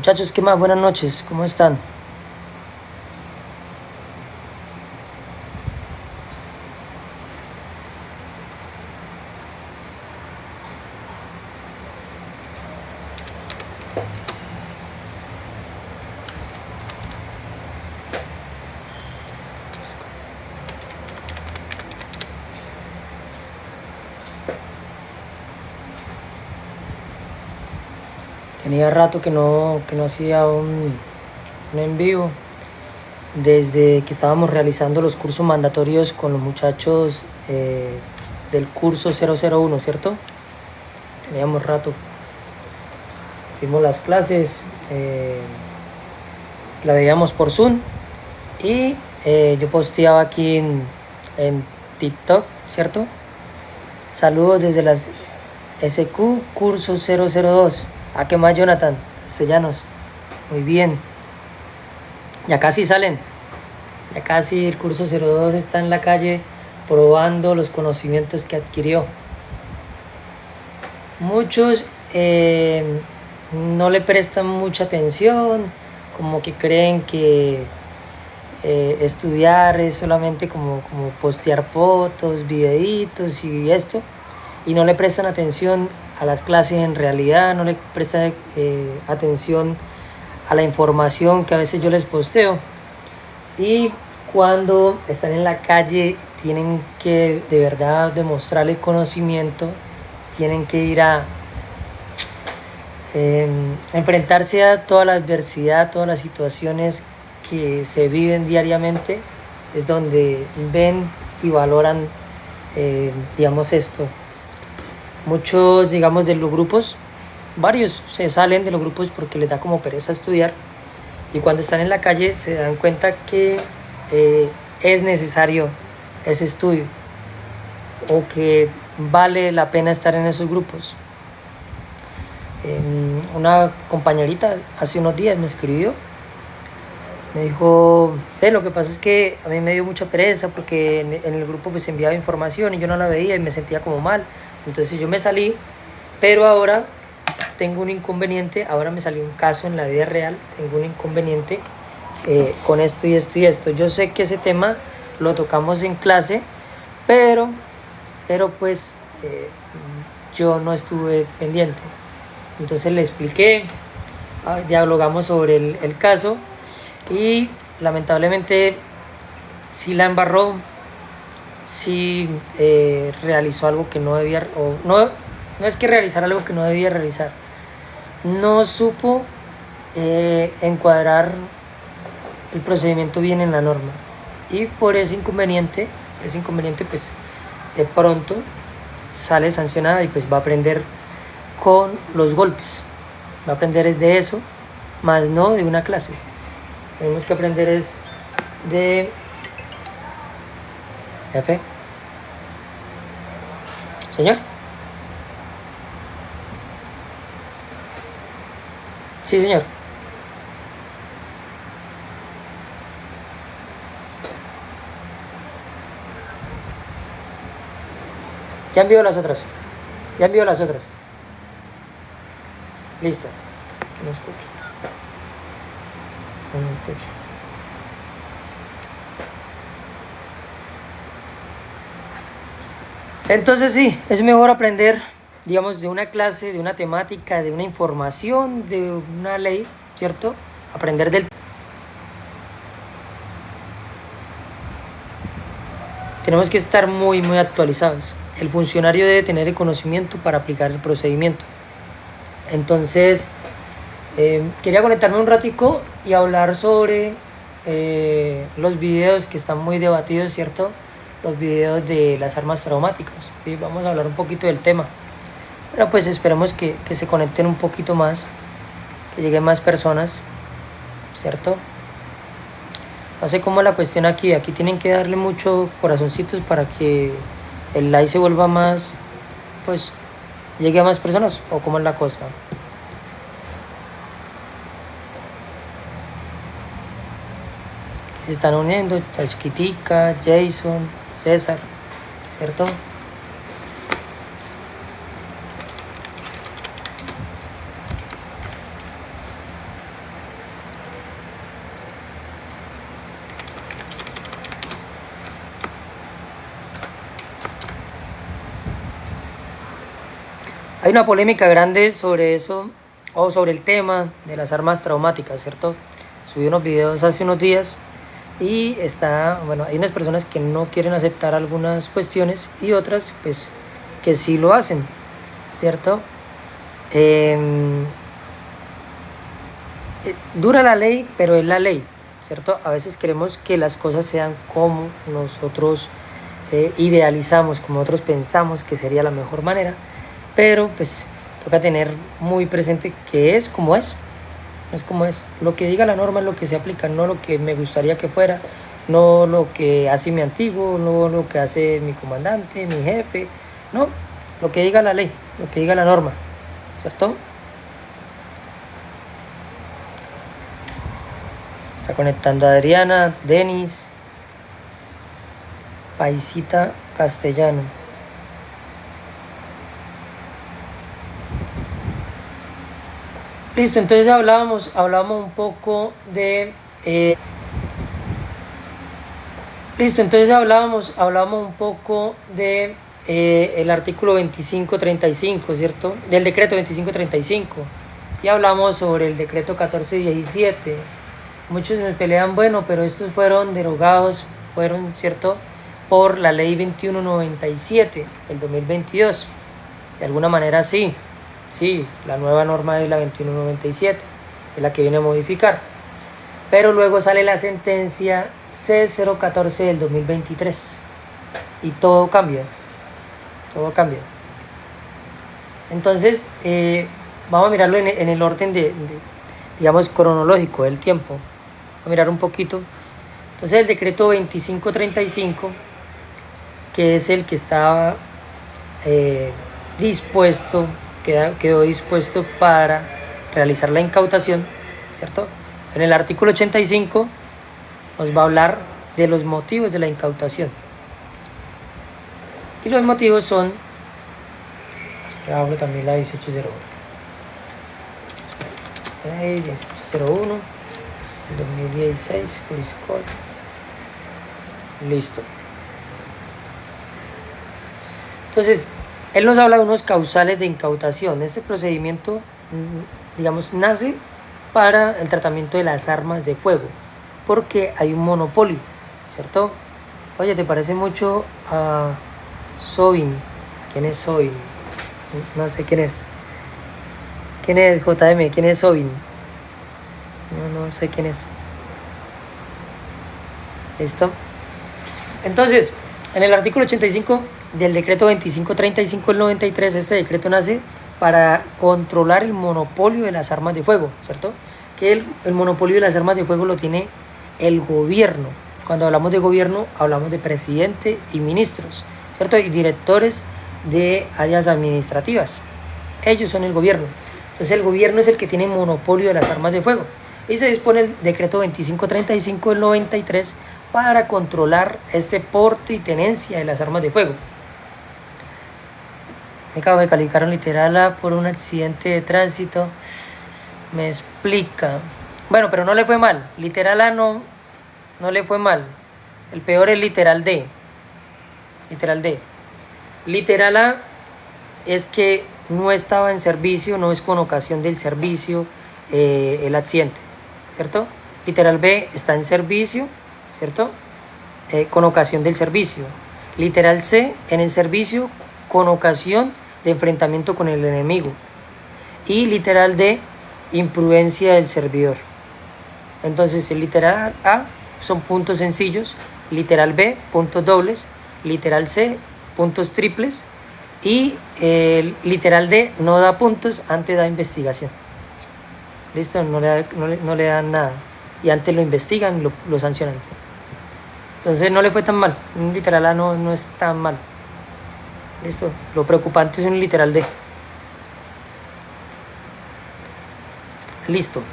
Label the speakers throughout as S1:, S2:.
S1: Muchachos, ¿qué más? Buenas noches, ¿cómo están? Tenía rato que no hacía un en vivo, desde que estábamos realizando los cursos mandatorios con los muchachos del curso 001, ¿cierto? Teníamos rato. Vimos las clases, la veíamos por Zoom y yo posteaba aquí en TikTok, ¿cierto? Saludos desde las SQ Curso 002. ¿A qué más, Jonathan? Castellanos. Muy bien. Ya casi salen. Ya casi el curso 02 está en la calle probando los conocimientos que adquirió. Muchos no le prestan mucha atención, como que creen que estudiar es solamente como postear fotos, videitos y esto, y no le prestan atención a las clases en realidad, no le prestan atención a la información que a veces yo les posteo. Y cuando están en la calle tienen que de verdad demostrarle conocimiento, tienen que ir a enfrentarse a toda la adversidad, todas las situaciones que se viven diariamente, es donde ven y valoran, digamos, esto. Muchos, digamos, de los grupos, varios se salen de los grupos porque les da como pereza estudiar, y cuando están en la calle se dan cuenta que es necesario ese estudio o que vale la pena estar en esos grupos. Una compañerita hace unos días me escribió, me dijo, lo que pasa es que a mí me dio mucha pereza porque en el grupo pues enviaba información y yo no la veía y me sentía como mal, entonces yo me salí, pero ahora tengo un inconveniente, ahora me salió un caso en la vida real, tengo un inconveniente con esto y esto y esto. Yo sé que ese tema lo tocamos en clase, pero pues yo no estuve pendiente. Entonces le expliqué, dialogamos sobre el caso y lamentablemente sí la embarró, sí realizó algo que no debía, o no es que realizar algo que no debía realizar, no supo encuadrar el procedimiento bien en la norma, y por ese inconveniente pues de pronto sale sancionada y pues va a aprender con los golpes, va a aprender es de eso, más no de una clase. Tenemos que aprender es de jefe. Señor. Sí, señor. Ya envió las otras. Ya envió las otras. Listo. No escucho. No escucho. Entonces sí, es mejor aprender, digamos, de una clase, de una temática, de una información, de una ley, ¿cierto? Aprender del... Tenemos que estar muy actualizados. El funcionario debe tener el conocimiento para aplicar el procedimiento. Entonces, quería conectarme un ratico y hablar sobre los videos que están muy debatidos, ¿cierto? Los videos de las armas traumáticas. Y vamos a hablar un poquito del tema. Pero pues esperemos que se conecten un poquito más, que lleguen más personas, ¿cierto? No sé cómo es la cuestión aquí. Aquí tienen que darle mucho corazoncitos para que el like se vuelva más, pues, llegue a más personas, o cómo es la cosa. Se están uniendo, Chiquitica, Jason, César, ¿cierto? Hay una polémica grande sobre eso, o sobre el tema de las armas traumáticas, ¿cierto? Subí unos videos hace unos días y bueno, hay unas personas que no quieren aceptar algunas cuestiones y otras, pues, que sí lo hacen, ¿cierto? Dura la ley, pero es la ley, ¿cierto? A veces queremos que las cosas sean como nosotros idealizamos, como nosotros pensamos que sería la mejor manera, pero pues toca tener muy presente que es como es como es. Lo que diga la norma es lo que se aplica, no lo que me gustaría que fuera, no lo que hace mi antiguo, no lo que hace mi comandante, mi jefe, no, lo que diga la ley, lo que diga la norma, ¿cierto? Está conectando Adriana, Denis, Paisita Castellano. Listo, entonces hablábamos un poco de... listo, entonces hablábamos un poco de el artículo 2535, ¿cierto? Del decreto 2535. Y hablamos sobre el decreto 1417. Muchos me pelean, bueno, pero estos fueron derogados, ¿cierto? Por la ley 2197 del 2022. De alguna manera sí, la nueva norma es la 2197, es la que viene a modificar. Pero luego sale la sentencia C014 del 2023 y todo cambia, Entonces, vamos a mirarlo en el orden digamos, cronológico del tiempo. Vamos a mirar un poquito. Entonces, el decreto 2535, que es el que estaba dispuesto, quedó dispuesto para realizar la incautación, ¿cierto? En el artículo 85 nos va a hablar de los motivos de la incautación. Y los motivos son... abro también la 1801. 1801, el 2016, Poliscol. Listo. Entonces, él nos habla de unos causales de incautación. Este procedimiento, digamos, nace para el tratamiento de las armas de fuego, porque hay un monopolio, ¿cierto? Oye, ¿te parece mucho a Sobin? ¿Quién es Sobin? No sé quién es. ¿Quién es JM? ¿Quién es Sobin? No sé quién es. ¿Listo? Entonces, en el artículo 85 del decreto 2535 del 93, este decreto nace para controlar el monopolio de las armas de fuego, ¿cierto? Que el monopolio de las armas de fuego lo tiene el gobierno. Cuando hablamos de gobierno, hablamos de presidente y ministros, ¿cierto? Y directores de áreas administrativas. Ellos son el gobierno. Entonces el gobierno es el que tiene monopolio de las armas de fuego. Y se dispone el decreto 2535 del 93 para controlar este porte y tenencia de las armas de fuego. Me calificaron literal A por un accidente de tránsito. Me explica. Bueno, pero no le fue mal. Literal A no le fue mal. El peor es literal D. Literal D. Literal A es que no estaba en servicio, no es con ocasión del servicio el accidente, ¿cierto? Literal B está en servicio, ¿cierto? Con ocasión del servicio. Literal C, en el servicio con ocasión de enfrentamiento con el enemigo. Y literal D, imprudencia del servidor. Entonces el literal A son puntos sencillos, literal B, puntos dobles, literal C, puntos triples, y el literal D no da puntos, antes da investigación. Listo, no le dan nada, y antes lo investigan, lo sancionan. Entonces no le fue tan mal. Un literal A no es tan mal. Listo, lo preocupante es un literal D. Listo.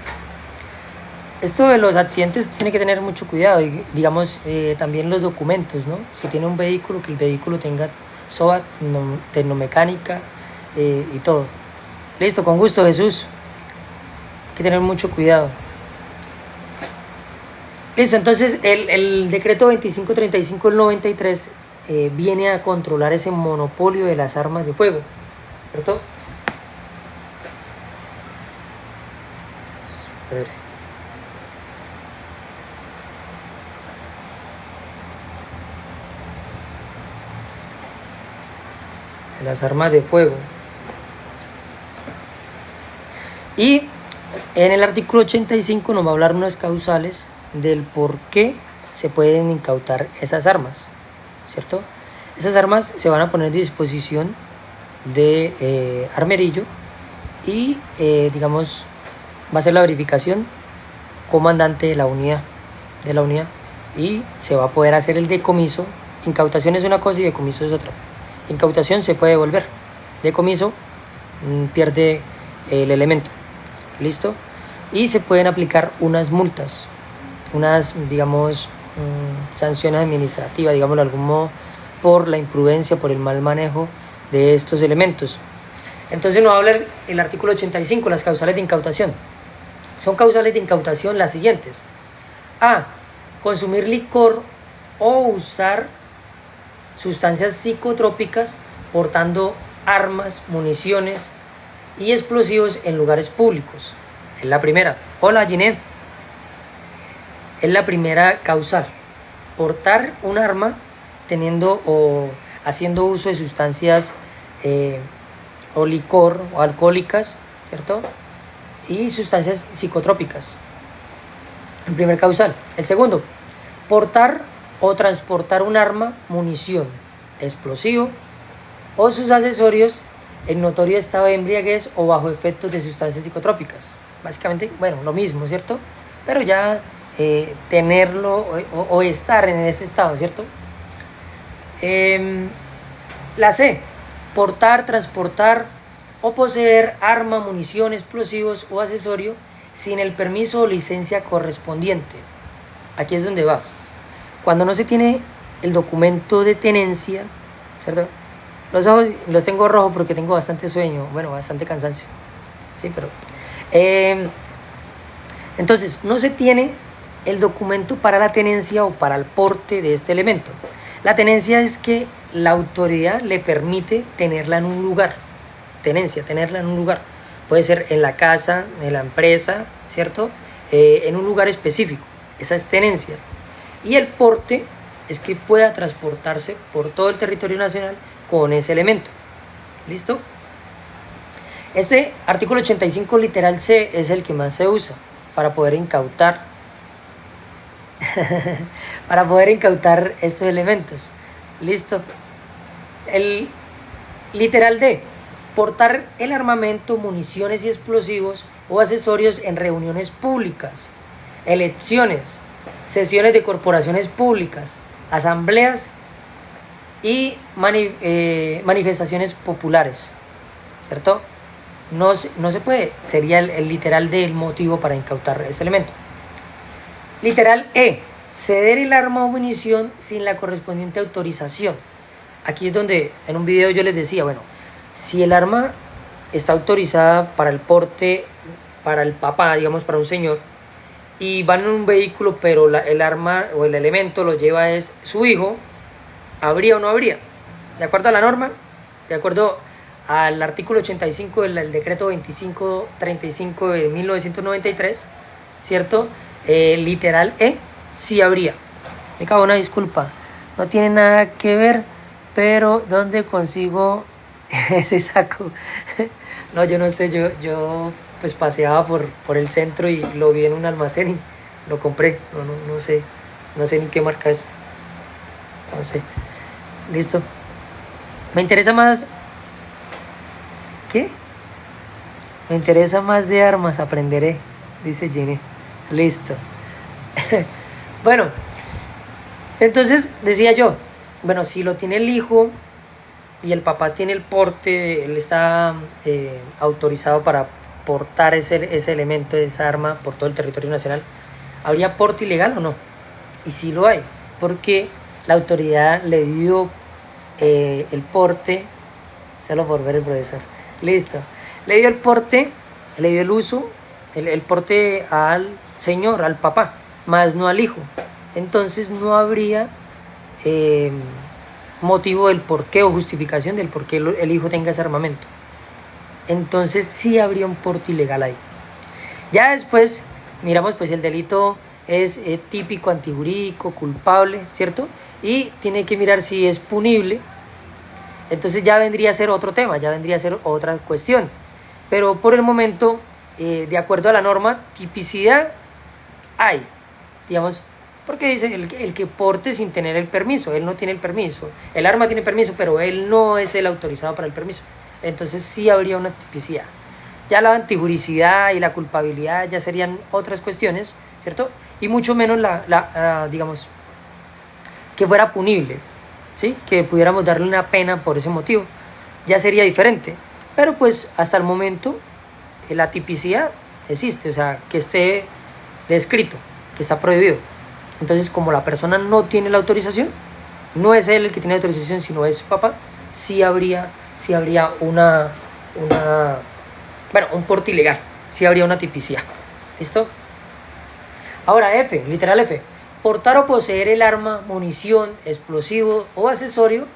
S1: Esto de los accidentes tiene que tener mucho cuidado, y digamos también los documentos, ¿no? Si tiene un vehículo, que el vehículo tenga SOAT, tecnomecánica y todo. Listo, con gusto, Jesús. Hay que tener mucho cuidado. Listo, entonces el decreto 2535 del 93 viene a controlar ese monopolio de las armas de fuego, ¿cierto? A ver. Las armas de fuego. Y en el artículo 85 nos va a hablar unas causales del por qué se pueden incautar esas armas, ¿cierto? Esas armas se van a poner a disposición de armerillo y, digamos, va a ser la verificación comandante de la unidad, y se va a poder hacer el decomiso. Incautación es una cosa y decomiso es otra. Incautación se puede devolver, decomiso pierde el elemento. ¿Listo? Y se pueden aplicar unas multas, unas, digamos, sanciones administrativas, digámoslo de algún modo, por la imprudencia, por el mal manejo de estos elementos. Entonces nos va a hablar el artículo 85, las causales de incautación. Son causales de incautación las siguientes. A. Consumir licor o usar sustancias psicotrópicas portando armas, municiones y explosivos en lugares públicos. Es la primera. Hola, Ginette. Es la primera causal. Portar un arma teniendo o haciendo uso de sustancias o licor o alcohólicas, ¿cierto? Y sustancias psicotrópicas. El primer causal. El segundo, portar o transportar un arma, munición, explosivo o sus accesorios en notorio estado de embriaguez o bajo efectos de sustancias psicotrópicas. Básicamente, bueno, lo mismo, ¿cierto? Pero ya tenerlo o estar en este estado, ¿cierto? La C, portar, transportar o poseer arma, munición, explosivos o accesorio sin el permiso o licencia correspondiente. Aquí es donde va. Cuando no se tiene el documento de tenencia, ¿cierto? Los ojos los tengo rojos porque tengo bastante sueño, bueno, bastante cansancio. Sí, pero... entonces, no se tiene el documento para la tenencia o para el porte de este elemento. La tenencia es que la autoridad le permite tenerla en un lugar. Tenencia, tenerla en un lugar. Puede ser en la casa, en la empresa, ¿cierto? En un lugar específico. Esa es tenencia. Y el porte es que pueda transportarse por todo el territorio nacional con ese elemento. ¿Listo? Este artículo 85 literal C es el que más se usa para poder incautar para poder incautar estos elementos. ¿Listo? El literal D, portar el armamento, municiones y explosivos o accesorios en reuniones públicas, elecciones, sesiones de corporaciones públicas, asambleas y manifestaciones populares, ¿cierto? No se puede, sería el literal del motivo para incautar este elemento. Literal E, ceder el arma o munición sin la correspondiente autorización. Aquí es donde en un video yo les decía, bueno, si el arma está autorizada para el porte, para el papá, digamos, para un señor, y van en un vehículo, pero el arma o el elemento lo lleva es su hijo, ¿habría o no habría? ¿De acuerdo a la norma? ¿De acuerdo al artículo 85 del decreto 2535 de 1993, ¿cierto? Literal E, sí habría. Me cago, una disculpa, no tiene nada que ver, pero ¿dónde consigo ese saco? No, yo no sé, yo pues paseaba por el centro y lo vi en un almacén y lo compré. No sé ni qué marca es. No sé. Listo. Me interesa más... ¿Qué? Me interesa más de armas, aprenderé, dice Jenny. Listo. Bueno, entonces decía yo, bueno, si lo tiene el hijo y el papá tiene el porte, él está autorizado para portar ese elemento, esa arma por todo el territorio nacional, ¿habría porte ilegal o no? Y sí lo hay, porque la autoridad le dio el porte, solo por ver el profesor, listo, le dio el porte, le dio el uso, el porte al señor, al papá, más no al hijo. Entonces no habría motivo del por qué o justificación del por qué el hijo tenga ese armamento. Entonces sí habría un porte ilegal ahí. Ya después miramos pues si el delito es típico, antijurídico, culpable, ¿cierto? Y tiene que mirar si es punible. Entonces ya vendría a ser otro tema, ya vendría a ser otra cuestión. Pero por el momento, de acuerdo a la norma, tipicidad hay, digamos, porque dice el que porte sin tener el permiso, él no tiene el permiso, el arma tiene permiso, pero él no es el autorizado para el permiso. Entonces sí habría una tipicidad. Ya la antijuricidad y la culpabilidad ya serían otras cuestiones, ¿cierto? Y mucho menos digamos, que fuera punible, ¿sí? Que pudiéramos darle una pena por ese motivo, ya sería diferente. Pero pues hasta el momento la tipicidad existe, o sea, que esté descrito, que está prohibido. Entonces, como la persona no tiene la autorización, no es él el que tiene la autorización, sino es su papá, sí habría un porte ilegal, sí habría una tipicidad. ¿Listo? Ahora F, literal F. Portar o poseer el arma, munición, explosivo o accesorio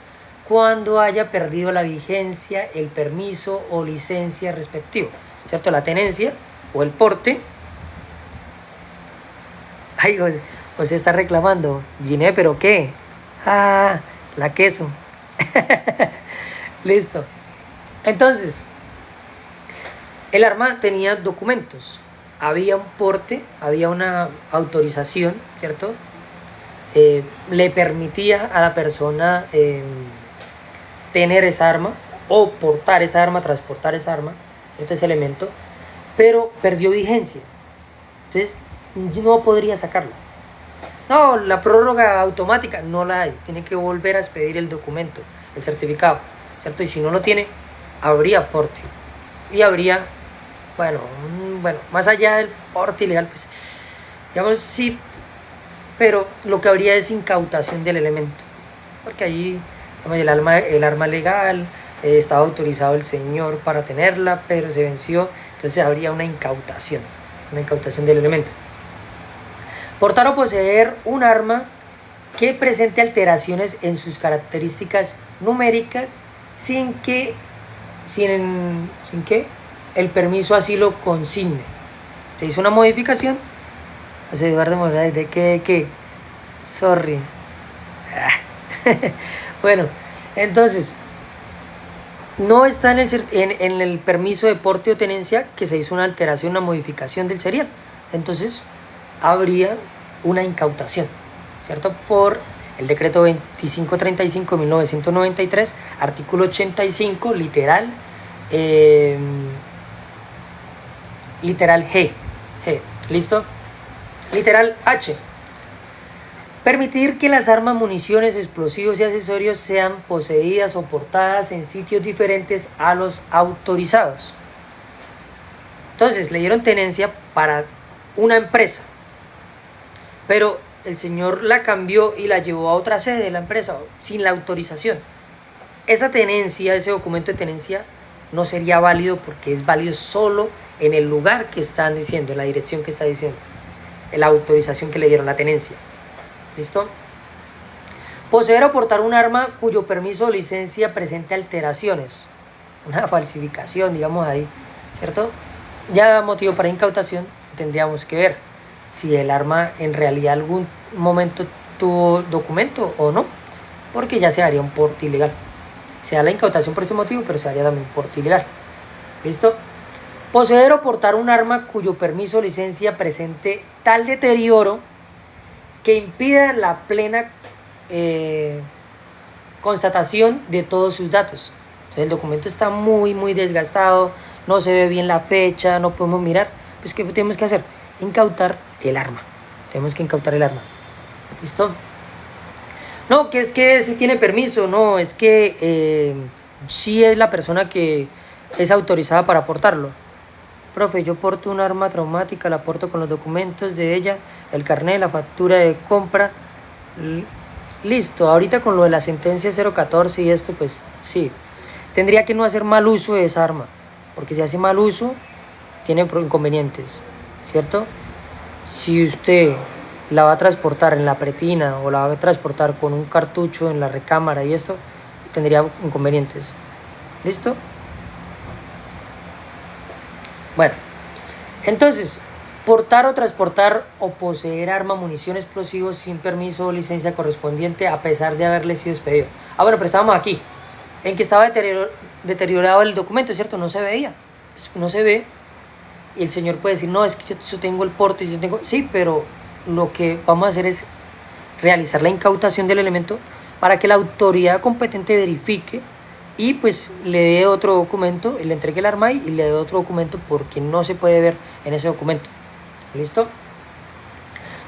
S1: cuando haya perdido la vigencia, el permiso o licencia respectivo. ¿Cierto? La tenencia o el porte. Ay, José está reclamando. Giné, ¿pero qué? Ah, la queso. Listo. Entonces, el arma tenía documentos. Había un porte, había una autorización, ¿cierto? Le permitía a la persona tener esa arma o portar esa arma, transportar esa arma, ese elemento, pero perdió vigencia. Entonces, no podría sacarla. No, la prórroga automática no la hay. Tiene que volver a expedir el documento, el certificado, ¿cierto? Y si no lo tiene, habría porte. Y habría, bueno, más allá del porte ilegal, pues, digamos, sí, pero lo que habría es incautación del elemento. Porque allí, digamos, el arma legal, estaba autorizado el señor para tenerla, pero se venció, entonces habría una incautación del elemento. Portar o poseer un arma que presente alteraciones en sus características numéricas sin que el permiso así lo consigne. Se hizo una modificación. José Eduardo Morales, ¿de qué? Sorry. Bueno, entonces, no está en el permiso de porte o tenencia que se hizo una alteración, una modificación del serial. Entonces, habría una incautación, ¿cierto? Por el decreto 2535-1993, artículo 85, literal G. ¿Listo? Literal H. Permitir que las armas, municiones, explosivos y accesorios sean poseídas o portadas en sitios diferentes a los autorizados. Entonces, le dieron tenencia para una empresa, pero el señor la cambió y la llevó a otra sede de la empresa sin la autorización. Esa tenencia, ese documento de tenencia, no sería válido porque es válido solo en el lugar que están diciendo, en la dirección que está diciendo, en la autorización que le dieron, la tenencia. ¿Listo? Poseer o portar un arma cuyo permiso o licencia presente alteraciones, una falsificación, digamos ahí, ¿cierto? Ya da motivo para incautación, tendríamos que ver si el arma en realidad algún momento tuvo documento o no, porque ya se haría un porte ilegal. Se da la incautación por ese motivo, pero se haría también un porte ilegal. ¿Listo? Poseer o portar un arma cuyo permiso o licencia presente tal deterioro que impida la plena constatación de todos sus datos. Entonces el documento está muy desgastado, no se ve bien la fecha, no podemos mirar. Pues ¿qué tenemos que hacer? Incautar el arma. Tenemos que incautar el arma. ¿Listo? No, que es que si tiene permiso, no, es que sí es la persona que es autorizada para portarlo. Profe, yo porto un arma traumática, la porto con los documentos de ella, el carnet, la factura de compra. Listo, ahorita con lo de la sentencia 014 y esto, pues sí. Tendría que no hacer mal uso de esa arma, porque si hace mal uso, tiene inconvenientes, ¿cierto? Si usted la va a transportar en la pretina o la va a transportar con un cartucho en la recámara y esto, tendría inconvenientes. ¿Listo? Bueno, entonces, Portar o transportar o poseer arma, munición, explosivos sin permiso o licencia correspondiente a pesar de haberle sido expedido. Ah, bueno, pero estábamos aquí, en que estaba deteriorado el documento, ¿cierto? No se veía, pues no se ve. Y el señor puede decir, no, es que yo tengo el porte, yo tengo... Sí, pero lo que vamos a hacer es realizar la incautación del elemento para que la autoridad competente verifique y pues le dé otro documento, le entregue el arma y le dé otro documento porque no se puede ver en ese documento. ¿Listo?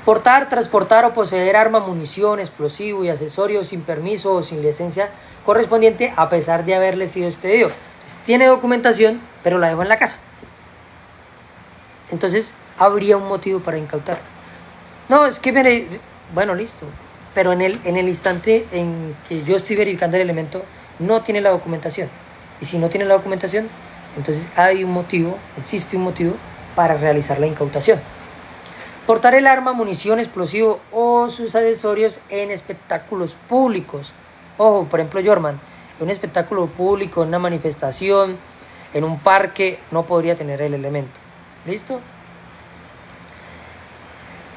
S1: Portar, transportar o poseer arma, munición, explosivo y accesorios sin permiso o sin licencia correspondiente a pesar de haberle sido expedido. Entonces, tiene documentación, pero la dejó en la casa. Entonces, habría un motivo para incautar. No, es que, bueno, listo. Pero en el instante en que yo estoy verificando el elemento, no tiene la documentación. Y si no tiene la documentación, entonces hay un motivo, existe un motivo para realizar la incautación. Portar el arma, munición, explosivo o sus accesorios en espectáculos públicos. Ojo, por ejemplo, Jorman, en un espectáculo público, en una manifestación, en un parque, no podría tener el elemento. ¿Listo?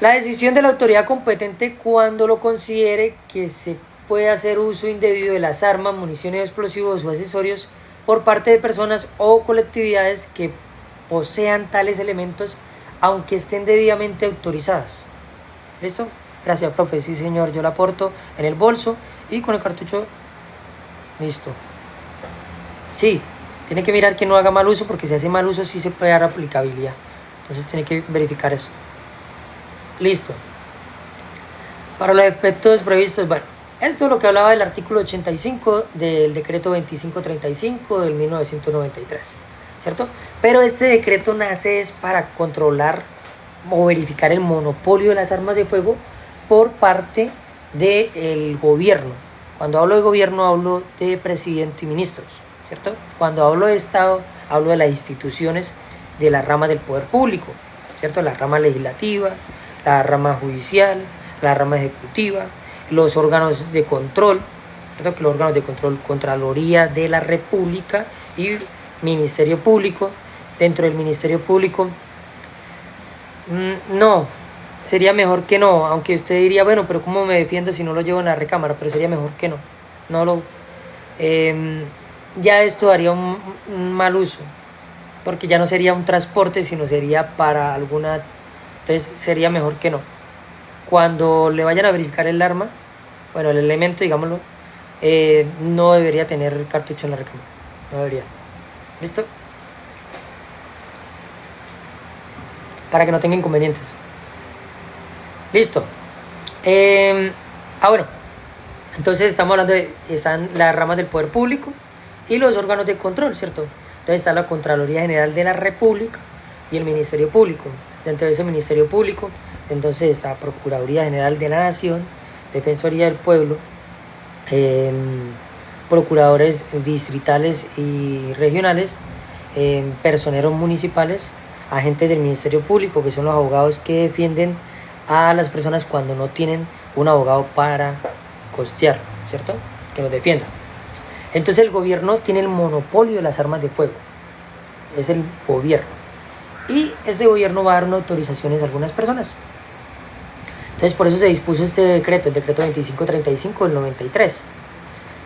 S1: La decisión de la autoridad competente cuando lo considere que se puede hacer uso indebido de las armas, municiones, explosivos o accesorios por parte de personas o colectividades que posean tales elementos aunque estén debidamente autorizadas. ¿Listo? Gracias, profe. Sí, señor, yo la aporto en el bolso y con el cartucho. Listo. Sí, tiene que mirar que no haga mal uso porque si hace mal uso sí se puede dar aplicabilidad. Entonces tiene que verificar eso. Listo. Para los efectos previstos, bueno, esto es lo que hablaba del artículo 85 del decreto 2535 del 1993. ¿Cierto? Pero este decreto nace es para controlar o verificar el monopolio de las armas de fuego por parte del gobierno. Cuando hablo de gobierno hablo de presidente y ministros, ¿cierto? Cuando hablo de Estado hablo de las instituciones de la rama del poder público, ¿cierto? La rama legislativa, la rama judicial, la rama ejecutiva, los órganos de control, ¿cierto? Que los órganos de control, Contraloría de la República y Ministerio Público. Dentro del Ministerio Público, no, sería mejor que no, aunque usted diría, bueno, pero ¿cómo me defiendo si no lo llevo en la recámara? Pero sería mejor que no, ya esto haría un mal uso, porque ya no sería un transporte, sino sería para alguna, entonces sería mejor que no. Cuando le vayan a verificar el arma, bueno, el elemento, digámoslo, no debería tener cartucho en la recámara, no debería. ¿Listo? Para que no tenga inconvenientes. Listo. Bueno. Entonces estamos hablando de... Están las ramas del poder público y los órganos de control, ¿cierto? Entonces está la Contraloría General de la República y el Ministerio Público. Dentro de ese Ministerio Público, entonces está Procuraduría General de la Nación, Defensoría del Pueblo, procuradores distritales y regionales, personeros municipales, agentes del Ministerio Público, que son los abogados que defienden a las personas cuando no tienen un abogado para costear, ¿cierto? Que los defienda. Entonces el gobierno tiene el monopolio de las armas de fuego, es el gobierno, y este gobierno va a dar una autorizaciones a algunas personas. Entonces por eso se dispuso este decreto, el decreto 2535 del 93.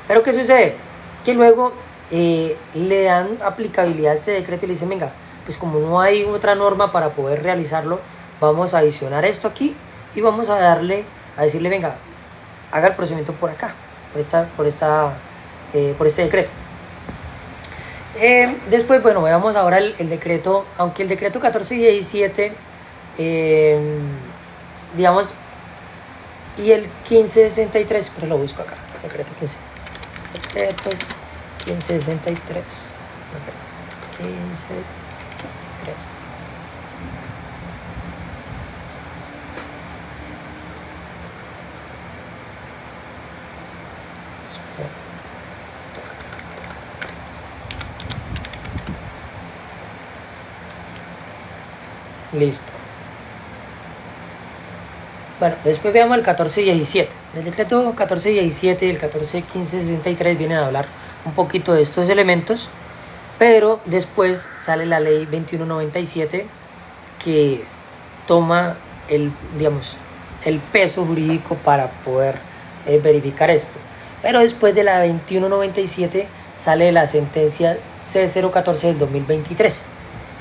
S1: Pero ¿qué sucede? Que luego le dan aplicabilidad a este decreto y le dicen, venga, pues como no hay otra norma para poder realizarlo, vamos a adicionar esto aquí y vamos a decirle, venga, haga el procedimiento por acá, por este decreto. Después, bueno, veamos ahora el decreto, aunque el decreto 1417, digamos, y el 1563, pero lo busco acá, decreto 1563, 1563. Listo. Bueno, después veamos el 1417. El decreto 1417 y el 141563 vienen a hablar un poquito de estos elementos, pero después sale la ley 2197 que toma digamos, el peso jurídico para poder verificar esto. Pero después de la 2197 sale la sentencia C014 del 2023.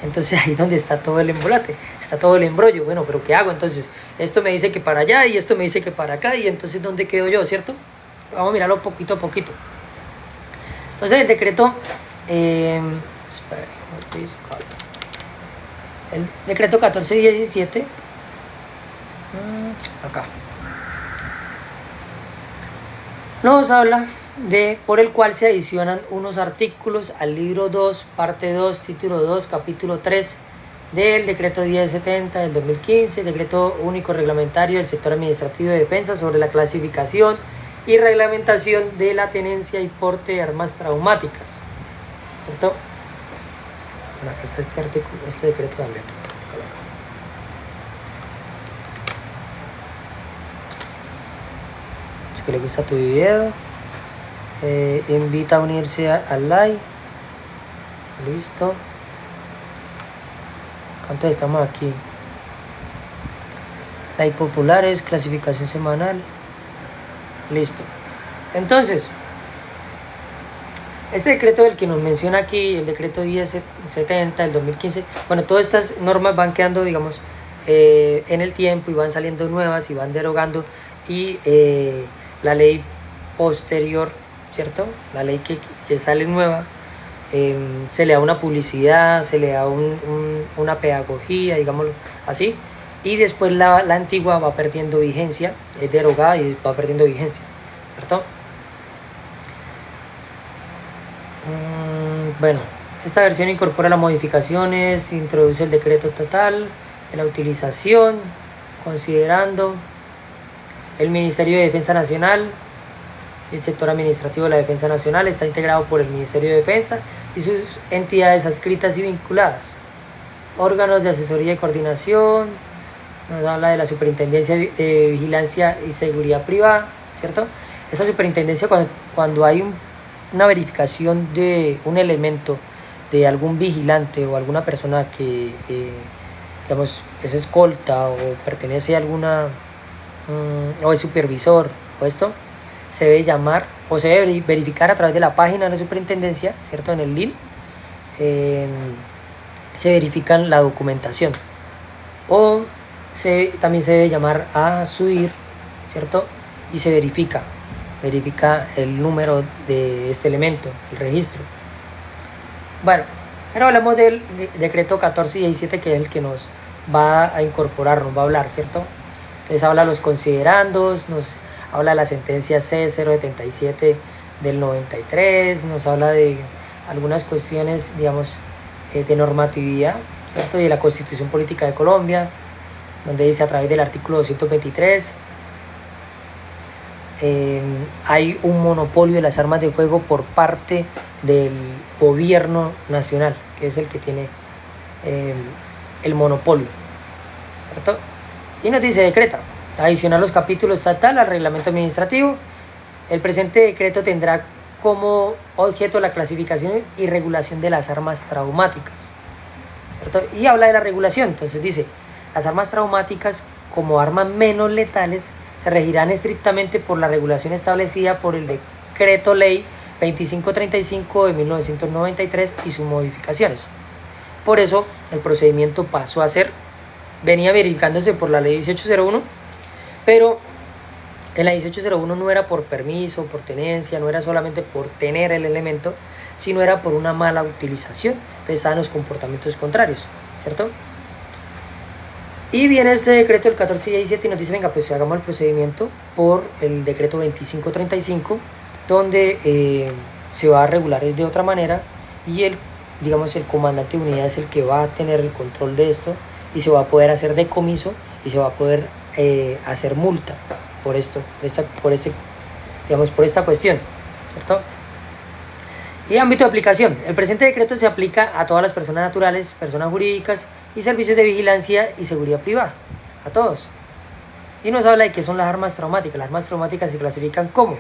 S1: Entonces ahí es donde está todo el embolate, está todo el embrollo. Bueno, pero ¿qué hago? Entonces, esto me dice que para allá y esto me dice que para acá, y entonces ¿dónde quedo yo, cierto? Vamos a mirarlo poquito a poquito. Entonces el decreto, el decreto 1417, acá, nos habla de por el cual se adicionan unos artículos al libro 2, parte 2, título 2, capítulo 3 del decreto 1070 del 2015, decreto único reglamentario del sector administrativo de defensa sobre la clasificación y reglamentación de la tenencia y porte de armas traumáticas, ¿cierto? Bueno, acá está este artículo, este decreto también. Si le gusta tu video, invita a unirse al live. Listo. ¿Cuántos estamos aquí? Like populares, clasificación semanal. Listo. Entonces, este decreto del que nos menciona aquí, el decreto 1070 del 2015, bueno, todas estas normas van quedando, digamos, en el tiempo, y van saliendo nuevas y van derogando, y la ley posterior, ¿cierto? La ley que sale nueva, se le da una publicidad, se le da una pedagogía, digámoslo así, y después la antigua va perdiendo vigencia, es derogada y va perdiendo vigencia, ¿cierto? Bueno, esta versión incorpora las modificaciones, introduce el decreto total de la utilización, considerando el Ministerio de Defensa Nacional. El sector administrativo de la Defensa Nacional está integrado por el Ministerio de Defensa y sus entidades adscritas y vinculadas. Órganos de asesoría y coordinación, nos habla de la Superintendencia de Vigilancia y Seguridad Privada, ¿cierto? Esta superintendencia, cuando hay una verificación de un elemento de algún vigilante o alguna persona que, digamos, es escolta o pertenece a alguna, o es supervisor o esto, se debe llamar o se debe verificar a través de la página de la superintendencia, ¿cierto? En el link se verifican la documentación, o también se debe llamar a SUIR, ¿cierto? Y se verifica el número de este elemento, el registro. Bueno, pero hablamos del decreto 1417, que es el que nos va a incorporar, nos va a hablar, ¿cierto? Entonces habla de los considerandos, nos habla de la sentencia C077 del 93, nos habla de algunas cuestiones, digamos, de normatividad, ¿cierto? Y de la Constitución Política de Colombia, donde dice a través del artículo 223, hay un monopolio de las armas de fuego por parte del gobierno nacional, que es el que tiene el monopolio, ¿cierto? Y nos dice: decreta adicionar los capítulos tal al reglamento administrativo. El presente decreto tendrá como objeto la clasificación y regulación de las armas traumáticas, ¿cierto? Y habla de la regulación. Entonces dice: las armas traumáticas como armas menos letales se regirán estrictamente por la regulación establecida por el decreto ley 2535 de 1993 y sus modificaciones. Por eso el procedimiento pasó a ser, venía verificándose por la ley 1801, pero en la 1801 no era por permiso, por tenencia, no era solamente por tener el elemento, sino era por una mala utilización. Entonces estaban los comportamientos contrarios, ¿cierto? Y viene este decreto, el 1417, y nos dice: venga, pues hagamos el procedimiento por el decreto 2535, donde se va a regular de otra manera, y digamos, el comandante de unidad es el que va a tener el control de esto, y se va a poder hacer decomiso y se va a poder hacer multa por esto, por esta cuestión, ¿cierto? Y ámbito de aplicación: el presente decreto se aplica a todas las personas naturales, personas jurídicas y servicios de vigilancia y seguridad privada, a todos. Y nos habla de qué son las armas traumáticas. Las armas traumáticas se clasifican como,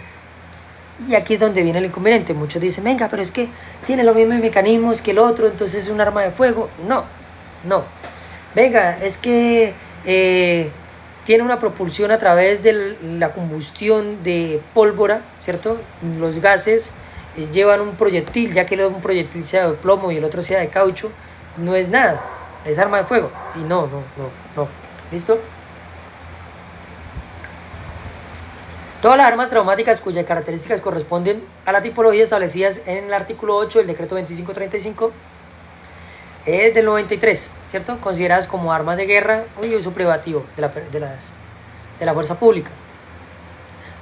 S1: y aquí es donde viene el inconveniente. Muchos dicen: venga, pero es que tiene los mismos mecanismos que el otro, entonces es un arma de fuego. No. Venga, es que eh, tiene una propulsión a través de la combustión de pólvora, ¿cierto? Los gases llevan un proyectil, ya que un proyectil sea de plomo y el otro sea de caucho, no es nada, es arma de fuego. Y no. ¿Listo? Todas las armas traumáticas cuyas características corresponden a la tipología establecidas en el artículo 8 del decreto 2535 es del 93, ¿cierto? Consideradas como armas de guerra y uso privativo de la fuerza pública.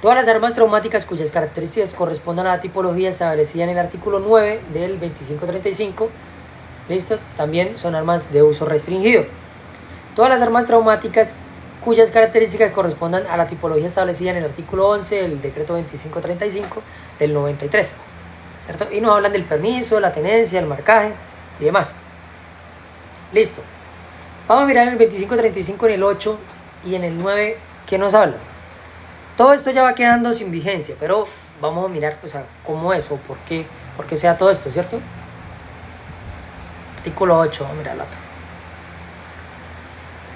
S1: Todas las armas traumáticas cuyas características correspondan a la tipología establecida en el artículo 9 del 2535, ¿listo? También son armas de uso restringido. Todas las armas traumáticas cuyas características correspondan a la tipología establecida en el artículo 11 del decreto 2535 del 93, ¿cierto? Y nos hablan del permiso, la tenencia, el marcaje y demás. Listo. Vamos a mirar en el 2535, en el 8 y en el 9 que nos habla. Todo esto ya va quedando sin vigencia, pero vamos a mirar, o sea, cómo es o por qué sea todo esto, ¿cierto? Artículo 8, vamos a mirarlo acá.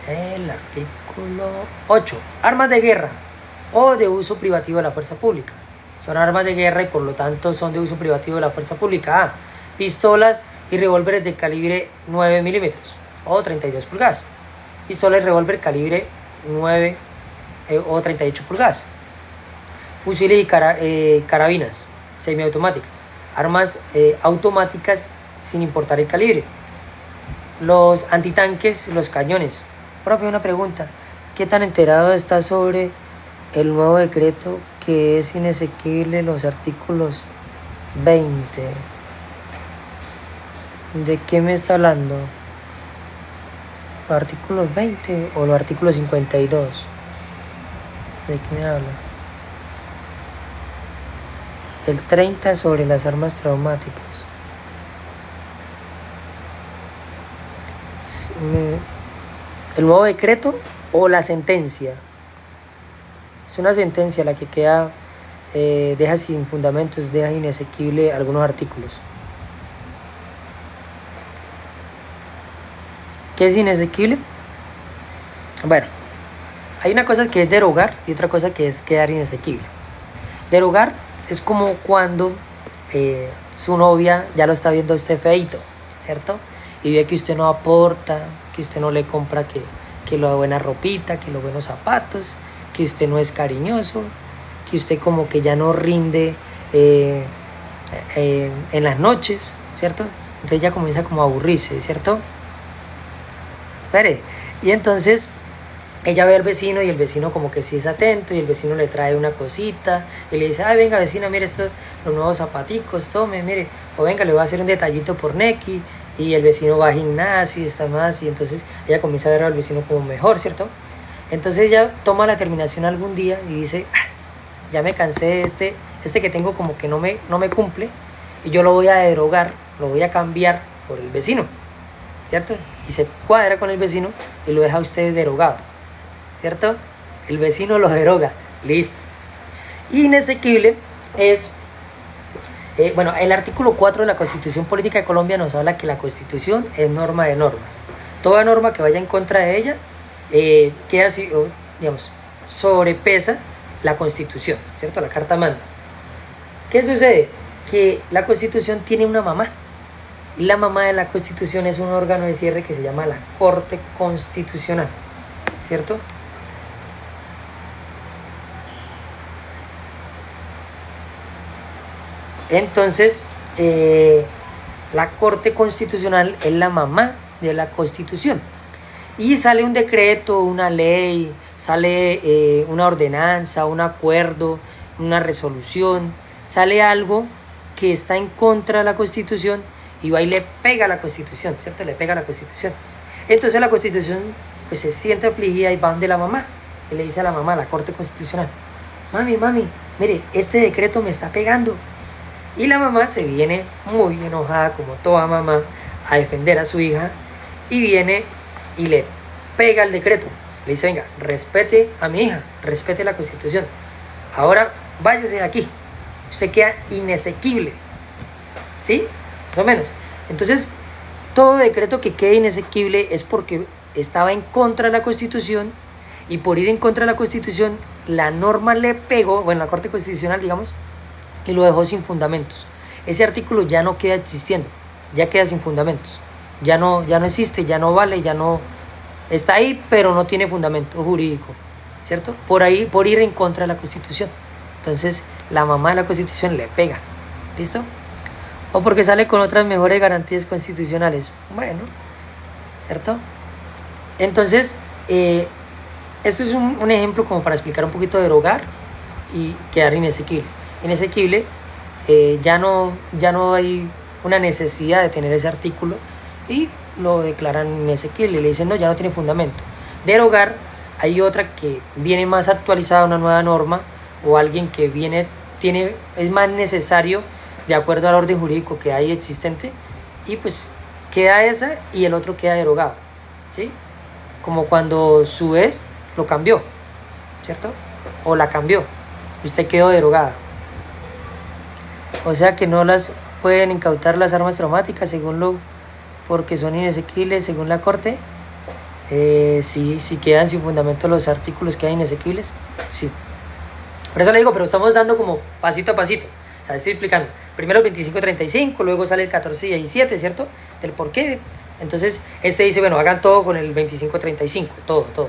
S1: El artículo 8. Armas de guerra o de uso privativo de la fuerza pública. Son armas de guerra y por lo tanto son de uso privativo de la fuerza pública. A. Pistolas y revólveres de calibre 9 milímetros o 32 pulgadas. Pistola y revólver calibre 9 o 38 pulgadas. Fusiles y carabinas semiautomáticas. Armas automáticas sin importar el calibre. Los antitanques, los cañones. Profe, una pregunta. ¿Qué tan enterado está sobre el nuevo decreto que es inexequible los artículos 20? ¿De qué me está hablando? ¿Los artículos 20 o los artículos 52? ¿De qué me habla? El 30 sobre las armas traumáticas. ¿El nuevo decreto o la sentencia? Es una sentencia la que queda, deja sin fundamentos, deja inexequible algunos artículos. ¿Qué es inexequible? Bueno, hay una cosa que es derogar y otra cosa que es quedar inexequible. Derogar es como cuando su novia ya lo está viendo a usted feito, ¿cierto? Y ve que usted no aporta, que usted no le compra que la buena ropita, que los buenos zapatos, que usted no es cariñoso, que usted como que ya no rinde en las noches, ¿cierto? Entonces ya comienza como a aburrirse, ¿cierto? Espere. Y entonces ella ve al vecino y el vecino como que sí es atento y el vecino le trae una cosita y le dice, ay, venga vecina, mire estos, los nuevos zapaticos, tome, mire, o venga, le voy a hacer un detallito por Neki. Y el vecino va al gimnasio y está más, y entonces ella comienza a ver al vecino como mejor, ¿cierto? Entonces ella toma la terminación algún día y dice, ya me cansé de este que tengo como que no me cumple, y yo lo voy a derogar, lo voy a cambiar por el vecino, ¿cierto? Y se cuadra con el vecino y lo deja a usted derogado, ¿cierto? El vecino lo deroga, listo. Inexequible es... bueno, el artículo 4 de la Constitución Política de Colombia nos habla que la Constitución es norma de normas. Toda norma que vaya en contra de ella queda así, digamos, sobrepesa la Constitución, ¿cierto? La Carta Magna. ¿Qué sucede? Que la Constitución tiene una mamá. Y la mamá de la Constitución es un órgano de cierre que se llama la Corte Constitucional, ¿cierto? Entonces, la Corte Constitucional es la mamá de la Constitución. Y sale un decreto, una ley, sale una ordenanza, un acuerdo, una resolución, sale algo que está en contra de la Constitución y va y le pega a la Constitución, ¿cierto? Le pega a la Constitución. Entonces la Constitución pues se siente afligida y va donde la mamá y le dice a la mamá, a la Corte Constitucional, mami, mire, este decreto me está pegando. Y la mamá se viene muy enojada, como toda mamá, a defender a su hija y viene y le pega el decreto. Le dice, venga, respete a mi hija, respete la Constitución. Ahora váyase de aquí. Usted queda inexequible. ¿Sí? Más o menos. Entonces, todo decreto que quede inexequible es porque estaba en contra de la Constitución, y por ir en contra de la Constitución, la norma le pegó, bueno, la Corte Constitucional, digamos, y lo dejó sin fundamentos. Ese artículo ya no queda existiendo, ya queda sin fundamentos, ya no existe, ya no vale, ya no está ahí, pero no tiene fundamento jurídico, ¿cierto? Por ir en contra de la Constitución. Entonces, la mamá de la Constitución le pega, ¿listo? O porque sale con otras mejores garantías constitucionales. Bueno, ¿cierto? Entonces, esto es un ejemplo como para explicar un poquito de derogar y quedar inesequible. Inesequible, ya no hay una necesidad de tener ese artículo y lo declaran inesequible, le dicen no, ya no tiene fundamento. Derogar, hay otra que viene más actualizada, una nueva norma, o alguien que es más necesario de acuerdo al orden jurídico que hay existente, y pues queda esa y el otro queda derogado, ¿sí? Como cuando su ex lo cambió, ¿cierto? O la cambió, usted quedó derogada. O sea que no las pueden incautar las armas traumáticas porque son inesequibles según la Corte. Sí quedan sin fundamento los artículos que hay inesequibles, sí. Por eso le digo, pero estamos dando como pasito a pasito. O sea, estoy explicando. Primero el 2535, luego sale el 1417, ¿cierto? Del por qué. Entonces, dice, bueno, hagan todo con el 2535, todo.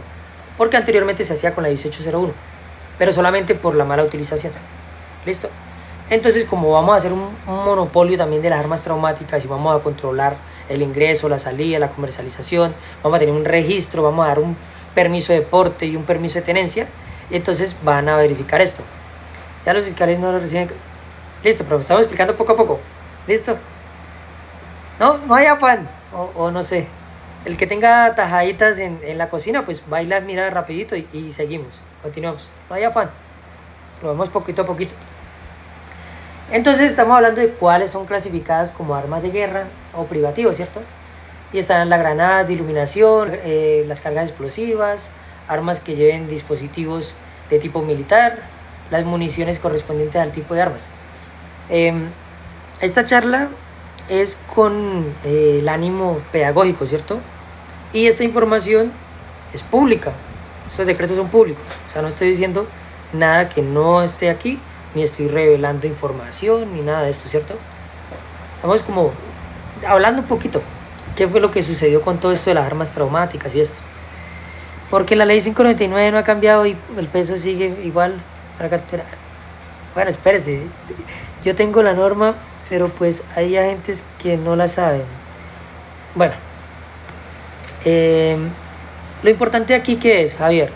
S1: Porque anteriormente se hacía con la 1801, pero solamente por la mala utilización. ¿Listo? Entonces, como vamos a hacer un monopolio también de las armas traumáticas y vamos a controlar el ingreso, la salida, la comercialización, vamos a tener un registro, vamos a dar un permiso de porte y un permiso de tenencia, y entonces van a verificar esto. Ya los fiscales no lo reciben. Listo, pero estamos explicando poco a poco. ¿Listo? No hay afán. O no sé. El que tenga tajaditas en la cocina, pues va y las mira rapidito y seguimos. Continuamos. No hay afán. Lo vemos poquito a poquito. Entonces estamos hablando de cuáles son clasificadas como armas de guerra o privativos, ¿cierto? Y están las granadas de iluminación, las cargas explosivas, armas que lleven dispositivos de tipo militar, las municiones correspondientes al tipo de armas. Esta charla es con el ánimo pedagógico, ¿cierto? Y esta información es pública, estos decretos son públicos, o sea, no estoy diciendo nada que no esté aquí, ni estoy revelando información, ni nada de esto, ¿cierto? Estamos como hablando un poquito, qué fue lo que sucedió con todo esto de las armas traumáticas y esto. Porque la ley 599 no ha cambiado y el peso sigue igual para capturar. Bueno, espérese, yo tengo la norma, pero pues hay agentes que no la saben. Bueno, lo importante aquí, ¿qué es, Javier?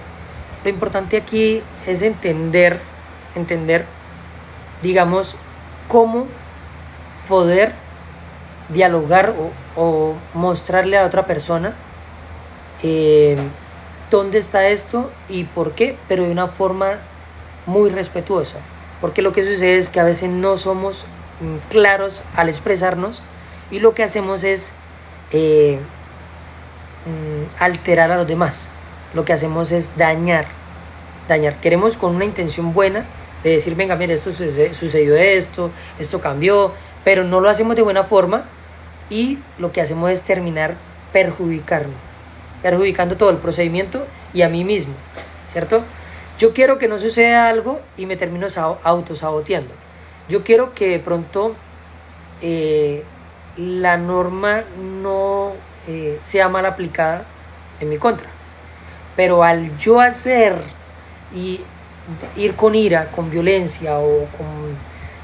S1: Lo importante aquí es entender, digamos, cómo poder dialogar o mostrarle a otra persona dónde está esto y por qué, pero de una forma muy respetuosa. Porque lo que sucede es que a veces no somos claros al expresarnos y lo que hacemos es alterar a los demás. Lo que hacemos es dañar. Queremos con una intención buena de decir, venga, mire, sucedió esto cambió, pero no lo hacemos de buena forma y lo que hacemos es terminar perjudicando todo el procedimiento y a mí mismo, ¿cierto? Yo quiero que no suceda algo y me termino autosaboteando. Yo quiero que de pronto la norma no sea mal aplicada en mi contra. Pero al yo hacer y ir con ira, con violencia o con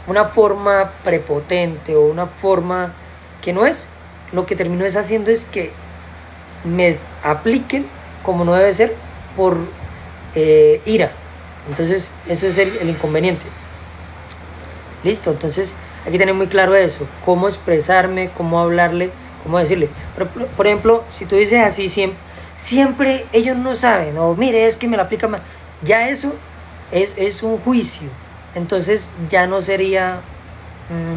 S1: una forma prepotente o una forma que no es, lo que termino es haciendo es que me apliquen como no debe ser por ira. Entonces eso es el inconveniente. Listo, entonces hay que tener muy claro eso, cómo expresarme, cómo hablarle, cómo decirle. Por ejemplo, si tú dices así siempre ellos no saben, o mire, es que me lo aplica mal, ya eso es un juicio. Entonces ya no sería,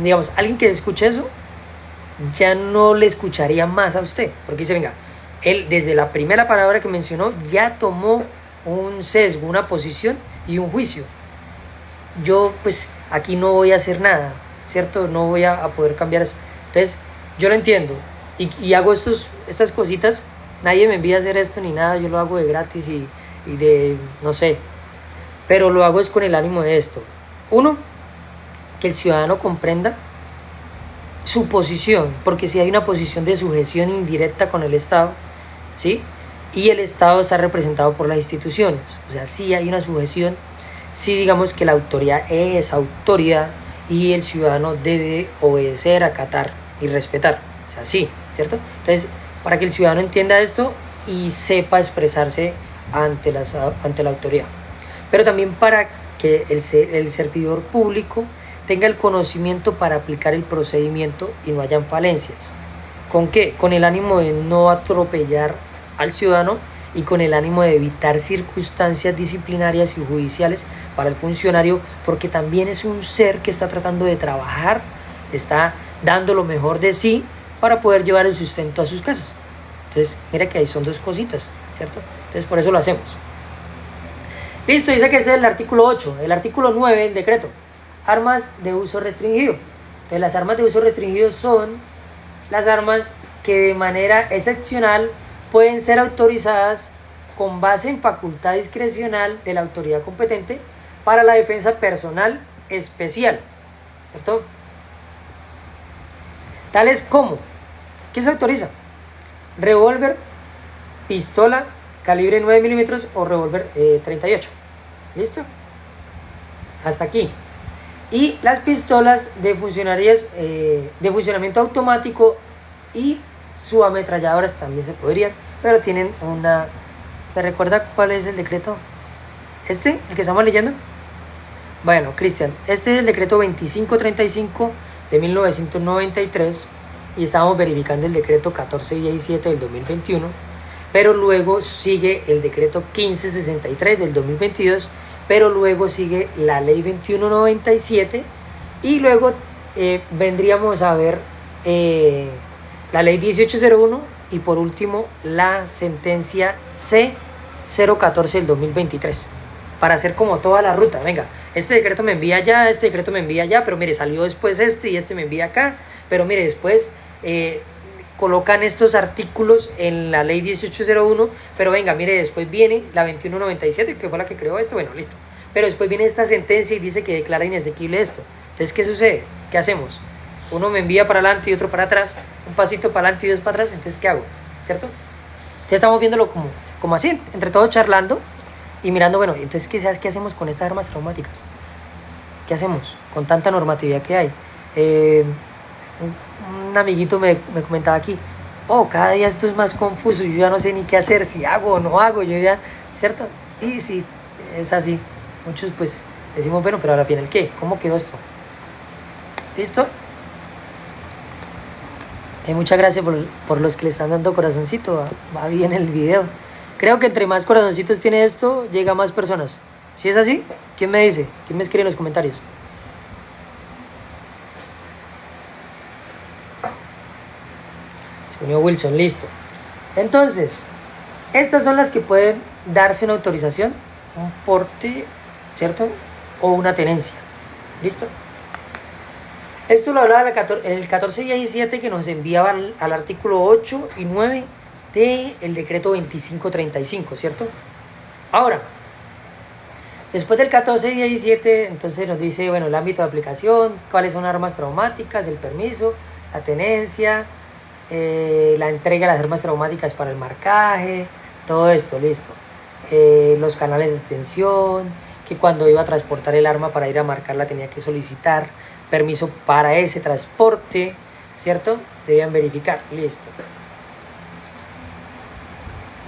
S1: digamos, alguien que escuche eso ya no le escucharía más a usted, porque dice, venga, él desde la primera palabra que mencionó ya tomó un sesgo, una posición y un juicio. Yo pues aquí no voy a hacer nada, ¿cierto? No voy a poder cambiar eso. Entonces yo lo entiendo y hago estas cositas nadie me envía a hacer esto ni nada, yo lo hago de gratis y de, no sé, pero lo hago es con el ánimo de esto. Uno, que el ciudadano comprenda su posición, porque si hay una posición de sujeción indirecta con el Estado, ¿sí? Y el Estado está representado por las instituciones, o sea, sí hay una sujeción, sí digamos que la autoridad es autoridad y el ciudadano debe obedecer, acatar y respetar, o sea, sí, ¿cierto? Entonces, para que el ciudadano entienda esto y sepa expresarse ante la autoridad, pero también para que el servidor público tenga el conocimiento para aplicar el procedimiento y no hayan falencias. ¿Con qué? Con el ánimo de no atropellar al ciudadano y con el ánimo de evitar circunstancias disciplinarias y judiciales para el funcionario, porque también es un ser que está tratando de trabajar, está dando lo mejor de sí para poder llevar el sustento a sus casas. Entonces, mira que ahí son dos cositas, ¿cierto? Entonces, por eso lo hacemos. Listo, dice que este es el artículo 8. El artículo 9 del decreto. Armas de uso restringido. Entonces, las armas de uso restringido son las armas que de manera excepcional pueden ser autorizadas con base en facultad discrecional de la autoridad competente para la defensa personal especial, ¿cierto? Tales como, ¿qué se autoriza? Revólver, pistola, calibre 9 milímetros o revólver 38. ¿Listo? Hasta aquí. Y las pistolas de funcionamiento automático y subametralladoras también se podrían, pero tienen una... ¿Me recuerda cuál es el decreto? ¿Este? ¿El que estamos leyendo? Bueno, Cristian, este es el decreto 2535 de 1993 y estábamos verificando el decreto 1417 del 2021, pero luego sigue el decreto 1563 del 2022, pero luego sigue la ley 2197 y luego vendríamos a ver la ley 1801 y por último la sentencia C014 del 2023, para hacer como toda la ruta. Venga, este decreto me envía allá, este decreto me envía allá, pero mire, salió después este y este me envía acá, pero mire, después colocan estos artículos en la ley 1801, pero venga, mire, después viene la 2197, que fue la que creó esto, bueno, listo. Pero después viene esta sentencia y dice que declara inexequible esto. Entonces, ¿qué sucede? ¿Qué hacemos? Uno me envía para adelante y otro para atrás, un pasito para adelante y dos para atrás, entonces, ¿qué hago? ¿Cierto? Entonces estamos viéndolo como así, entre todos charlando y mirando, bueno, entonces, ¿qué hacemos con estas armas traumáticas? ¿Qué hacemos con tanta normatividad que hay? Un amiguito me comentaba aquí, cada día esto es más confuso, yo ya no sé ni qué hacer, si hago o no hago, yo ya, ¿cierto? Y sí, es así. Muchos pues decimos, bueno, pero al final, ¿qué? ¿Cómo quedó esto? ¿Listo? Muchas gracias por los que le están dando corazoncito, va bien el video. Creo que entre más corazoncitos tiene esto, llega a más personas. ¿Sí es así? ¿Quién me dice? ¿Quién me escribe en los comentarios? Se unió Wilson, listo. Entonces, estas son las que pueden darse una autorización, un porte, ¿cierto? O una tenencia. ¿Listo? Esto lo hablaba el 1417 que nos enviaba al artículo 8 y 9 del decreto 2535, ¿cierto? Ahora, después del 1417, entonces nos dice, bueno, el ámbito de aplicación, cuáles son armas traumáticas, el permiso, la tenencia, la entrega de las armas traumáticas para el marcaje, todo esto, listo. Los canales de detención, que cuando iba a transportar el arma para ir a marcarla tenía que solicitar permiso para ese transporte, ¿cierto? Debían verificar, listo.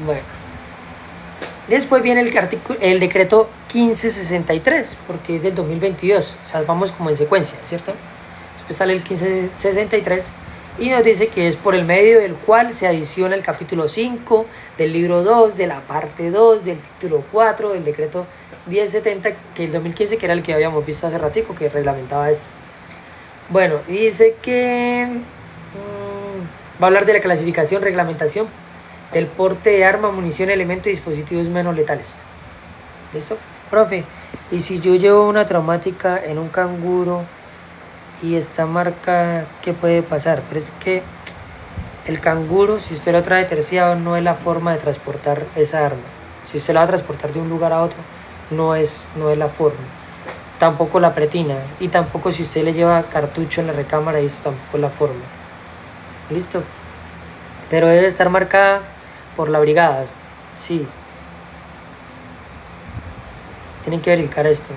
S1: Bueno, después viene el decreto 1563, porque es del 2022, o sea, vamos como en secuencia, ¿cierto? Después sale el 1563 y nos dice que es por el medio del cual se adiciona el capítulo 5 del libro 2, de la parte 2, del título 4, del decreto 1070, que el 2015, que era el que habíamos visto hace ratico, que reglamentaba esto. Bueno, dice que va a hablar de la clasificación, reglamentación del porte de arma, munición, elementos y dispositivos menos letales. ¿Listo? Profe, y si yo llevo una traumática en un canguro y esta marca, ¿qué puede pasar? Pero es que El canguro, si usted lo trae terciado, no es la forma de transportar esa arma. Si usted la va a transportar de un lugar a otro, no es la forma. Tampoco la pretina. Y tampoco si usted le lleva cartucho en la recámara, eso tampoco es la forma. ¿Listo? Pero debe estar marcada por la brigada. Sí. Tienen que verificar esto.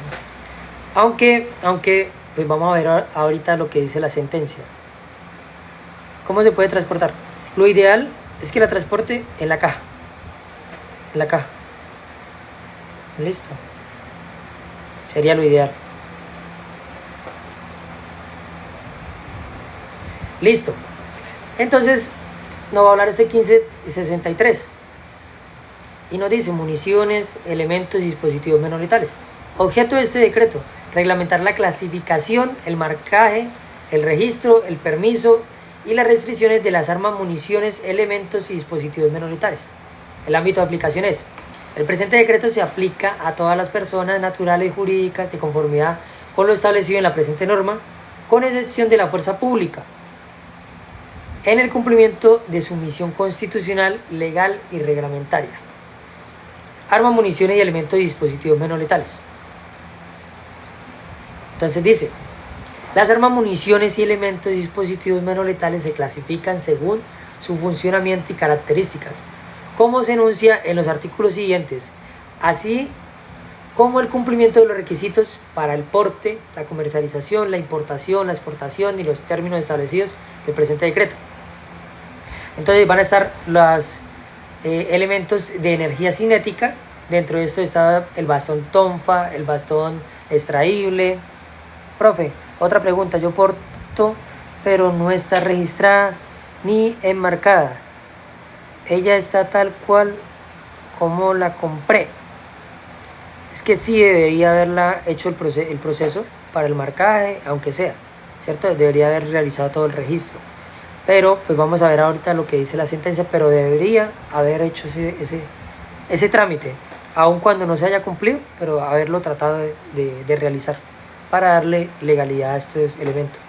S1: Aunque, pues vamos a ver ahorita lo que dice la sentencia. ¿Cómo se puede transportar? Lo ideal es que la transporte en la caja. En la caja. Listo. Sería lo ideal. Listo. Entonces, nos va a hablar este 1563. Y nos dice municiones, elementos y dispositivos menos letales. Objeto de este decreto: reglamentar la clasificación, el marcaje, el registro, el permiso y las restricciones de las armas, municiones, elementos y dispositivos menos letales. El ámbito de aplicación es: el presente decreto se aplica a todas las personas naturales y jurídicas de conformidad con lo establecido en la presente norma, con excepción de la fuerza pública, en el cumplimiento de su misión constitucional, legal y reglamentaria. Armas, municiones y elementos y dispositivos menos letales. Entonces dice: las armas, municiones y elementos y dispositivos menos letales se clasifican según su funcionamiento y características, como se enuncia en los artículos siguientes, así como el cumplimiento de los requisitos para el porte, la comercialización, la importación, la exportación y los términos establecidos del presente decreto. Entonces van a estar los elementos de energía cinética. Dentro de esto está el bastón tonfa, el bastón extraíble. Profe, otra pregunta: yo porto, pero no está registrada ni enmarcada. Ella está tal cual como la compré. Es que sí debería haberla hecho el proceso para el marcaje, aunque sea, ¿cierto? Debería haber realizado todo el registro. Pero pues vamos a ver ahorita lo que dice la sentencia, pero debería haber hecho ese trámite, aun cuando no se haya cumplido, pero haberlo tratado de realizar para darle legalidad a estos elementos.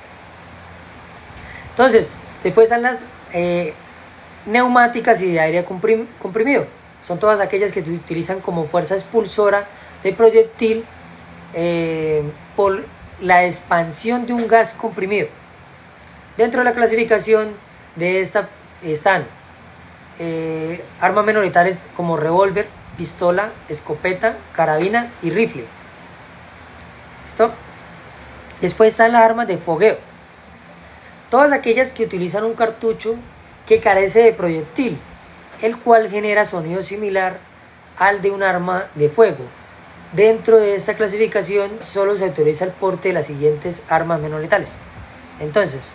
S1: Entonces, después están las neumáticas y de aire comprimido. Son todas aquellas que se utilizan como fuerza expulsora de proyectil por la expansión de un gas comprimido. Dentro de la clasificación de esta están armas menos letales como revólver, pistola, escopeta, carabina y rifle. ¿Listo? Después están las armas de fogueo. Todas aquellas que utilizan un cartucho que carece de proyectil, el cual genera sonido similar al de un arma de fuego. Dentro de esta clasificación solo se autoriza el porte de las siguientes armas menos letales. Entonces,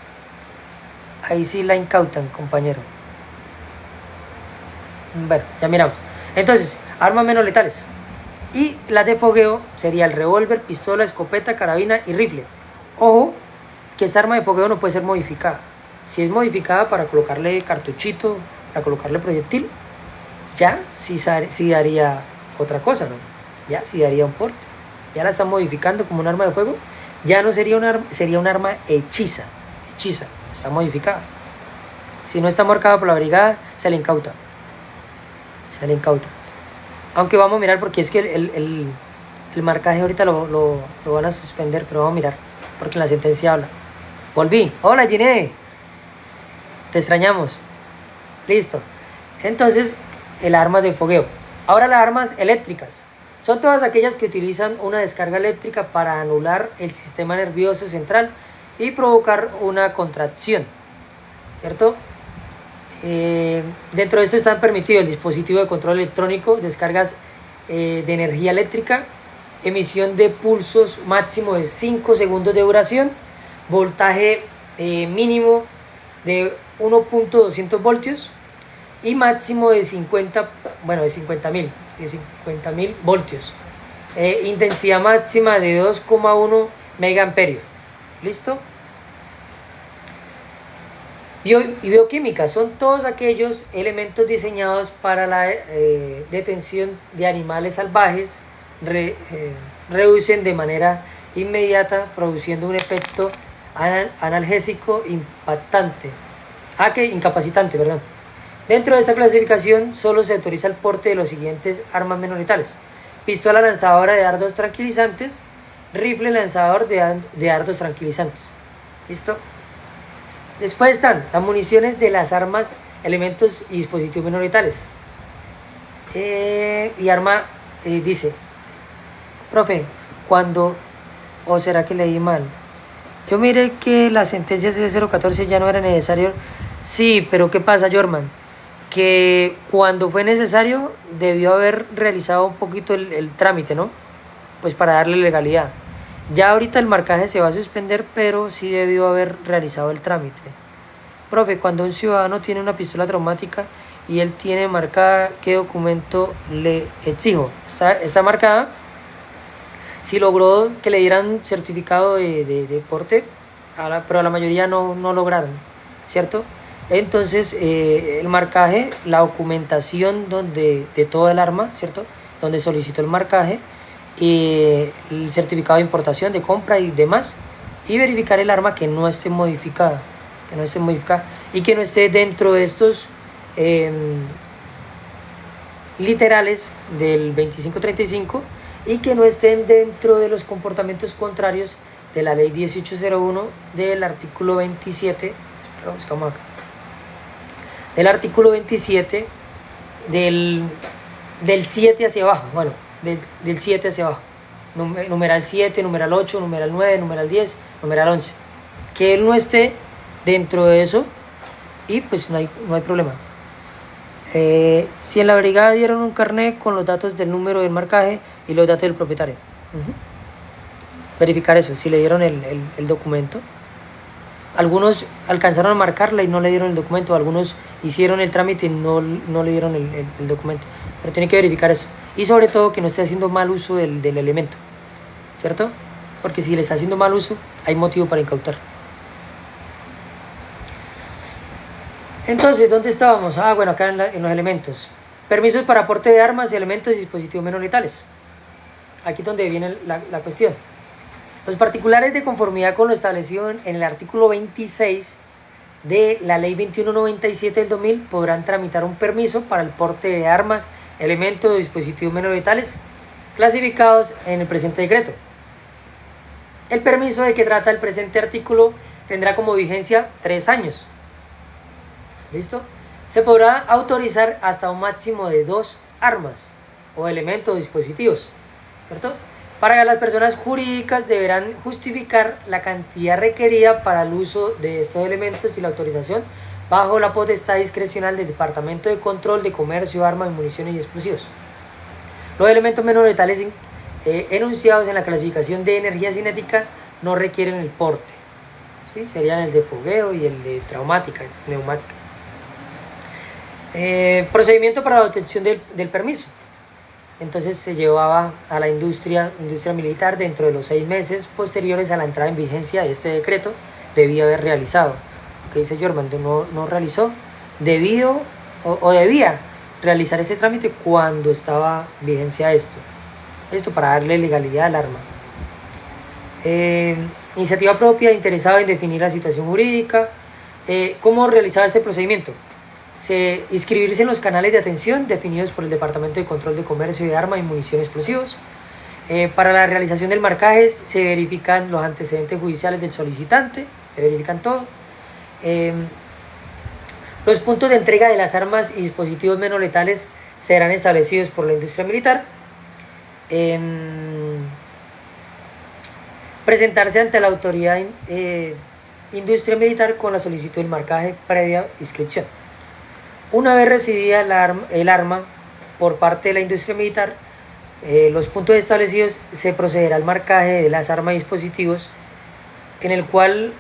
S1: ahí sí la incautan, compañero. Bueno, ya miramos. Entonces, armas menos letales. Y las de fogueo sería el revólver, pistola, escopeta, carabina y rifle. Ojo, que esta arma de fogueo no puede ser modificada. Si es modificada para colocarle cartuchito, para colocarle proyectil, ya sí daría otra cosa, ¿no? Ya sí daría un porte. Ya la están modificando como un arma de fuego. Ya no sería un arma, sería un arma hechiza. Está modificada. Si no está marcada por la brigada, se le incauta. Aunque vamos a mirar, porque es que el marcaje ahorita lo van a suspender, pero vamos a mirar, porque en la sentencia habla. Volví. Hola, Giné. Te extrañamos. Listo. Entonces, el arma de fogueo. Ahora las armas eléctricas. Son todas aquellas que utilizan una descarga eléctrica para anular el sistema nervioso central y provocar una contracción, ¿cierto? Dentro de esto están permitidos el dispositivo de control electrónico, descargas de energía eléctrica, emisión de pulsos máximo de 5 segundos de duración, voltaje mínimo de 1.200 voltios y máximo de 50.000 voltios, intensidad máxima de 2,1 megaamperios. ¿Listo? Y bioquímica son todos aquellos elementos diseñados para la detención de animales salvajes, reducen de manera inmediata, produciendo un efecto analgésico impactante. que incapacitante, perdón. Dentro de esta clasificación solo se autoriza el porte de los siguientes armas menos letales: pistola lanzadora de dardos tranquilizantes, rifle lanzador de dardos tranquilizantes. ¿Listo? Después están las municiones de las armas, elementos y dispositivos menos letales. Y arma, dice, profe, cuando, o será que leí mal, yo miré que la sentencia C014 ya no era necesario. Sí, pero ¿qué pasa, Jorman? Que cuando fue necesario debió haber realizado un poquito el trámite, ¿no? Pues para darle legalidad. Ya ahorita el marcaje se va a suspender, pero sí debió haber realizado el trámite. Profe, cuando un ciudadano tiene una pistola traumática y él tiene marcada, ¿qué documento le exijo? Está marcada. Si logró que le dieran certificado de porte, pero a la mayoría no lograron, ¿cierto? Entonces, el marcaje, la documentación de todo el arma, ¿cierto? Donde solicitó el marcaje, el certificado de importación, de compra y demás, y verificar el arma que no esté modificada, y que no esté dentro de estos literales del 2535 y que no estén dentro de los comportamientos contrarios de la ley 1801 del artículo 27, buscamos acá, del artículo 27 del 7 hacia abajo, bueno, del 7 hacia abajo, numeral 7, numeral 8, numeral 9, numeral 10, numeral 11, que él no esté dentro de eso y pues no hay problema. Si en la brigada dieron un carnet con los datos del número del marcaje y los datos del propietario, verificar eso, si le dieron el documento. Algunos alcanzaron a marcarla y no le dieron el documento, algunos hicieron el trámite y no le dieron el documento, pero tiene que verificar eso, y sobre todo que no esté haciendo mal uso del elemento, ¿cierto? Porque si le está haciendo mal uso hay motivo para incautar. Entonces, ¿dónde estábamos? Bueno, acá en los elementos. Permisos para aporte de armas y elementos y dispositivos menos letales. Aquí es donde viene la cuestión. Los particulares, de conformidad con lo establecido en el artículo 26 de la ley 2197 del 2000, podrán tramitar un permiso para el porte de armas, elementos o dispositivos menos letales clasificados en el presente decreto. El permiso de que trata el presente artículo tendrá como vigencia 3 años. ¿Listo? Se podrá autorizar hasta un máximo de 2 armas o elementos o dispositivos, ¿cierto? Para las personas jurídicas deberán justificar la cantidad requerida para el uso de estos elementos y la autorización bajo la potestad discrecional del Departamento de Control de Comercio, Armas, Municiones y Explosivos. Los elementos menos letales enunciados en la clasificación de energía cinética no requieren el porte, ¿sí? Serían el de fogueo y el de traumática, neumática. Procedimiento para la obtención del permiso. Entonces se llevaba a la industria militar dentro de los 6 meses posteriores a la entrada en vigencia de este decreto, debía haber realizado. Lo que dice Jorman, no realizó, debía realizar ese trámite cuando estaba en vigencia esto para darle legalidad al arma. Iniciativa propia, interesado en definir la situación jurídica. ¿Cómo realizaba este procedimiento? Inscribirse en los canales de atención definidos por el Departamento de Control de Comercio de Armas y Municiones Explosivos. Para la realización del marcaje se verifican los antecedentes judiciales del solicitante, se verifican todo. Los puntos de entrega de las armas y dispositivos menos letales serán establecidos por la industria militar. Presentarse ante la autoridad industria militar con la solicitud del marcaje previa inscripción. Una vez recibida el arma por parte de la industria militar, los puntos establecidos, se procederá al marcaje de las armas y dispositivos, en el cual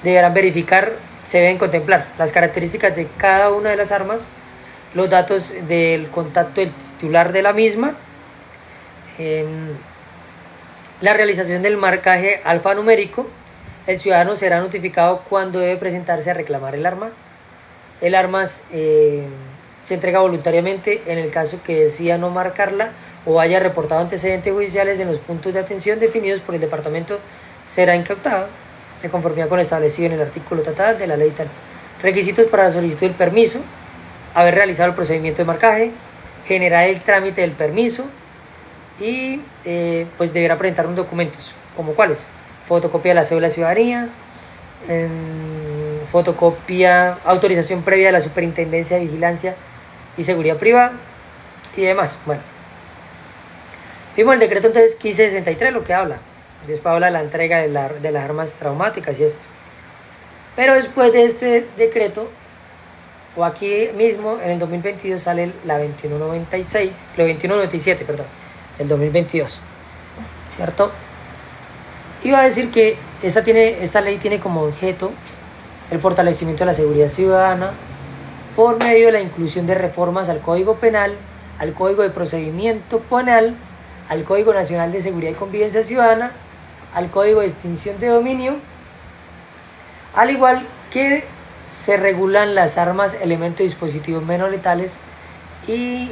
S1: deberán verificar, se deben contemplar las características de cada una de las armas, los datos del contacto del titular de la misma, la realización del marcaje alfanumérico. El ciudadano será notificado cuando debe presentarse a reclamar el arma. El arma se entrega voluntariamente en el caso que decida no marcarla o haya reportado antecedentes judiciales en los puntos de atención definidos por el departamento, será incautada. de conformidad con lo establecido en el artículo tal de la ley tal. Requisitos para la solicitud del permiso: haber realizado el procedimiento de marcaje, generar el trámite del permiso y pues deberá presentar unos documentos, como cuáles: fotocopia de la cédula de ciudadanía, fotocopia, autorización previa de la Superintendencia de Vigilancia y Seguridad Privada y demás. Bueno, vimos el decreto entonces 1563, lo que habla. Después habla de la entrega de las armas traumáticas y esto. Pero después de este decreto, o aquí mismo, en el 2022 sale la 2196, la 2197, perdón, del 2022, ¿cierto? Iba a decir que esta ley tiene como objeto el fortalecimiento de la seguridad ciudadana por medio de la inclusión de reformas al Código Penal, al Código de Procedimiento Penal, al Código Nacional de Seguridad y Convivencia Ciudadana, al Código de Extinción de Dominio, al igual que se regulan las armas, elementos y dispositivos menos letales y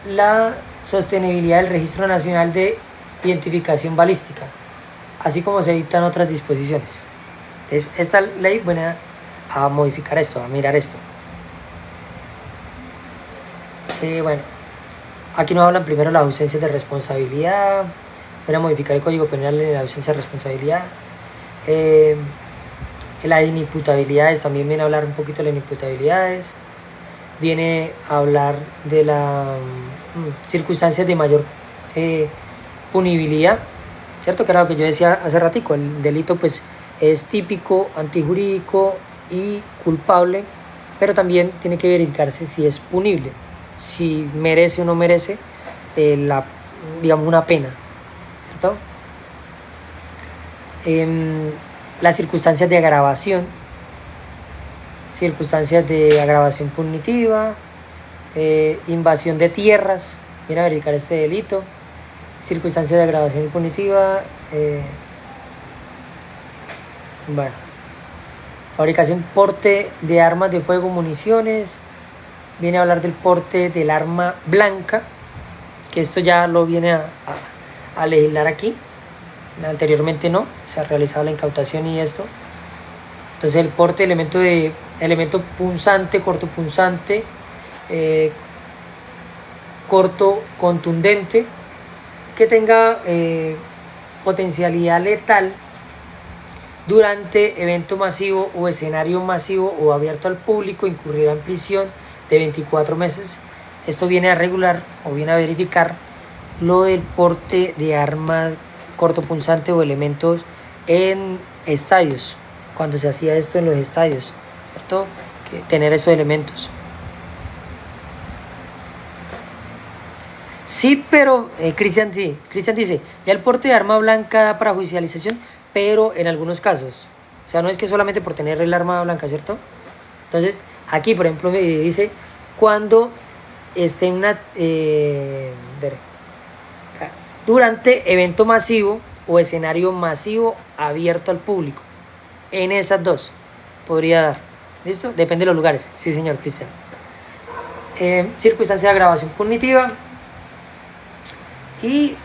S1: la sostenibilidad del Registro Nacional de Identificación Balística, así como se dictan otras disposiciones. Entonces, esta ley viene a modificar esto, a mirar esto. Bueno, aquí nos hablan primero las ausencias de responsabilidad, viene a modificar el Código Penal en la ausencia de responsabilidad. Las inimputabilidades, también viene a hablar un poquito de las inimputabilidades, viene a hablar de las circunstancias de mayor punibilidad, ¿cierto? Que era lo que yo decía hace ratico, el delito pues es típico, antijurídico y culpable, pero también tiene que verificarse si es punible, si merece o no merece digamos una pena, ¿cierto? Las circunstancias de agravación punitiva, invasión de tierras, viene a verificar este delito, circunstancias de agravación punitiva, bueno, fabricación, porte de armas de fuego, municiones, viene a hablar del porte del arma blanca, que esto ya lo viene a legislar aquí. Anteriormente no, se ha realizado la incautación y esto. Entonces el porte, elemento punzante, corto punzante, corto contundente, que tenga potencialidad letal durante evento masivo o escenario masivo o abierto al público, incurrirá en prisión de 24 meses. Esto viene a regular o viene a verificar lo del porte de armas cortopunzante o elementos en estadios, cuando se hacía esto en los estadios, ¿cierto? Que tener esos elementos. Sí, pero Cristian dice, ya el porte de arma blanca da para judicialización, pero en algunos casos. O sea, no es que solamente por tener el arma blanca, ¿cierto? Entonces, aquí, por ejemplo, me dice, cuando esté en una... durante evento masivo o escenario masivo abierto al público. En esas dos podría dar. ¿Listo? Depende de los lugares. Sí, señor Cristian. Circunstancia de agravación punitiva. Y,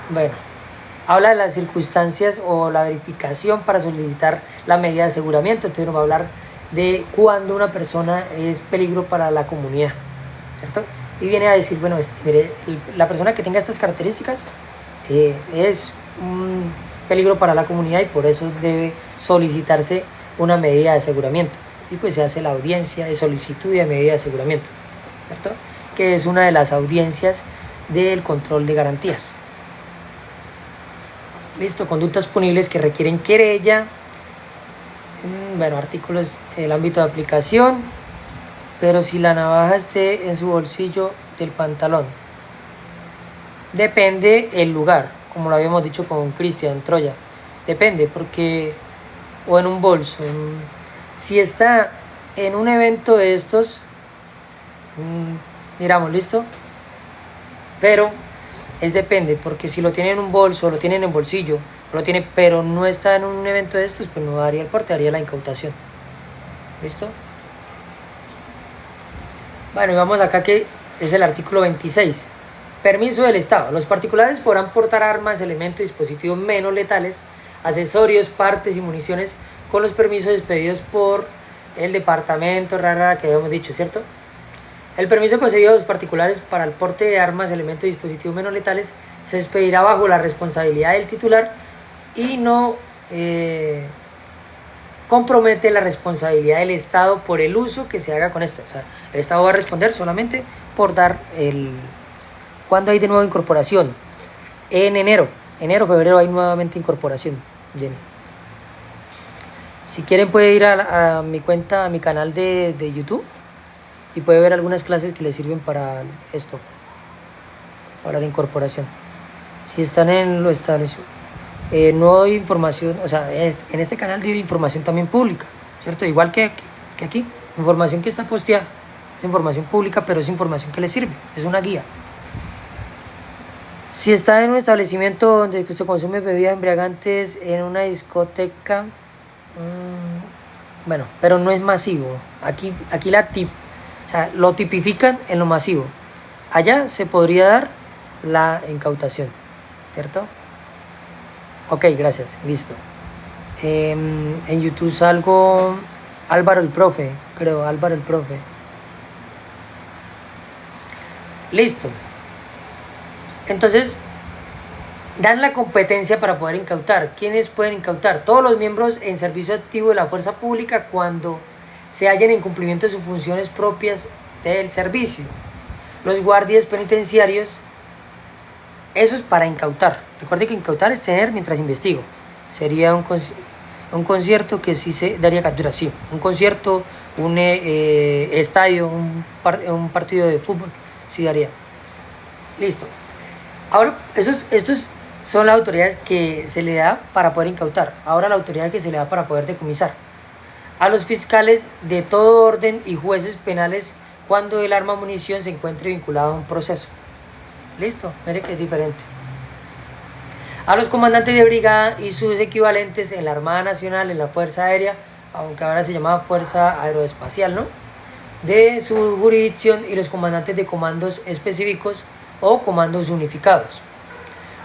S1: bueno, habla de las circunstancias o la verificación para solicitar la medida de aseguramiento. Entonces nos va a hablar de cuando una persona es peligro para la comunidad, ¿cierto? Y viene a decir, bueno, mire, la persona que tenga estas características es un peligro para la comunidad y por eso debe solicitarse una medida de aseguramiento. Y pues se hace la audiencia de solicitud de medida de aseguramiento, ¿cierto? Que es una de las audiencias del control de garantías. Listo, conductas punibles que requieren querella. Bueno, artículos, el ámbito de aplicación. Pero si la navaja esté en su bolsillo del pantalón, depende el lugar, como lo habíamos dicho con Cristian Troya, depende porque, o en un bolso, si está en un evento de estos, miramos, listo, pero depende, porque si lo tiene en un bolso, lo tiene en el bolsillo, pero no está en un evento de estos, pues no daría el porte, daría la incautación, listo. Bueno, y vamos acá que es el artículo 26. Permiso del Estado. Los particulares podrán portar armas, elementos, dispositivos menos letales accesorios, partes y municiones con los permisos expedidos por el departamento que habíamos dicho, ¿cierto? El permiso concedido a los particulares para el porte de armas, elementos y dispositivos menos letales se expedirá bajo la responsabilidad del titular y no compromete la responsabilidad del Estado por el uso que se haga con esto. O sea, el Estado va a responder solamente por dar ¿Cuándo hay de nuevo incorporación? En enero, febrero hay nuevamente incorporación, Jenny. Si quieren puede ir a mi cuenta, a mi canal de YouTube y puede ver algunas clases que les sirven para esto, para la incorporación. Si están en lo establecido, no doy información, o sea, en este canal doy información también pública, ¿cierto? Igual que aquí, información que está posteada, es información pública, pero es información que les sirve, es una guía. Si está en un establecimiento donde se consume bebidas embriagantes, en una discoteca, bueno, pero no es masivo. Aquí o sea, lo tipifican en lo masivo. Allá se podría dar la incautación, ¿cierto? Ok, gracias, listo. En YouTube salgo Álvaro el Profe, creo, Álvaro el Profe. Listo. Entonces, dan la competencia para poder incautar. ¿Quiénes pueden incautar? Todos los miembros en servicio activo de la fuerza pública cuando se hallen en cumplimiento de sus funciones propias del servicio. Los guardias penitenciarios, eso es para incautar. Recuerde que incautar es tener mientras investigo. Sería un concierto que sí se daría captura, sí. Un concierto, un estadio, un partido de fútbol, sí daría. Listo. Ahora, estos son las autoridades que se le da para poder incautar. Ahora la autoridad que se le da para poder decomisar. A los fiscales de todo orden y jueces penales cuando el arma o munición se encuentre vinculado a un proceso. Listo, mire que es diferente. A los comandantes de brigada y sus equivalentes en la Armada Nacional, en la Fuerza Aérea, aunque ahora se llama Fuerza Aeroespacial, ¿no? De su jurisdicción y los comandantes de comandos específicos o comandos unificados.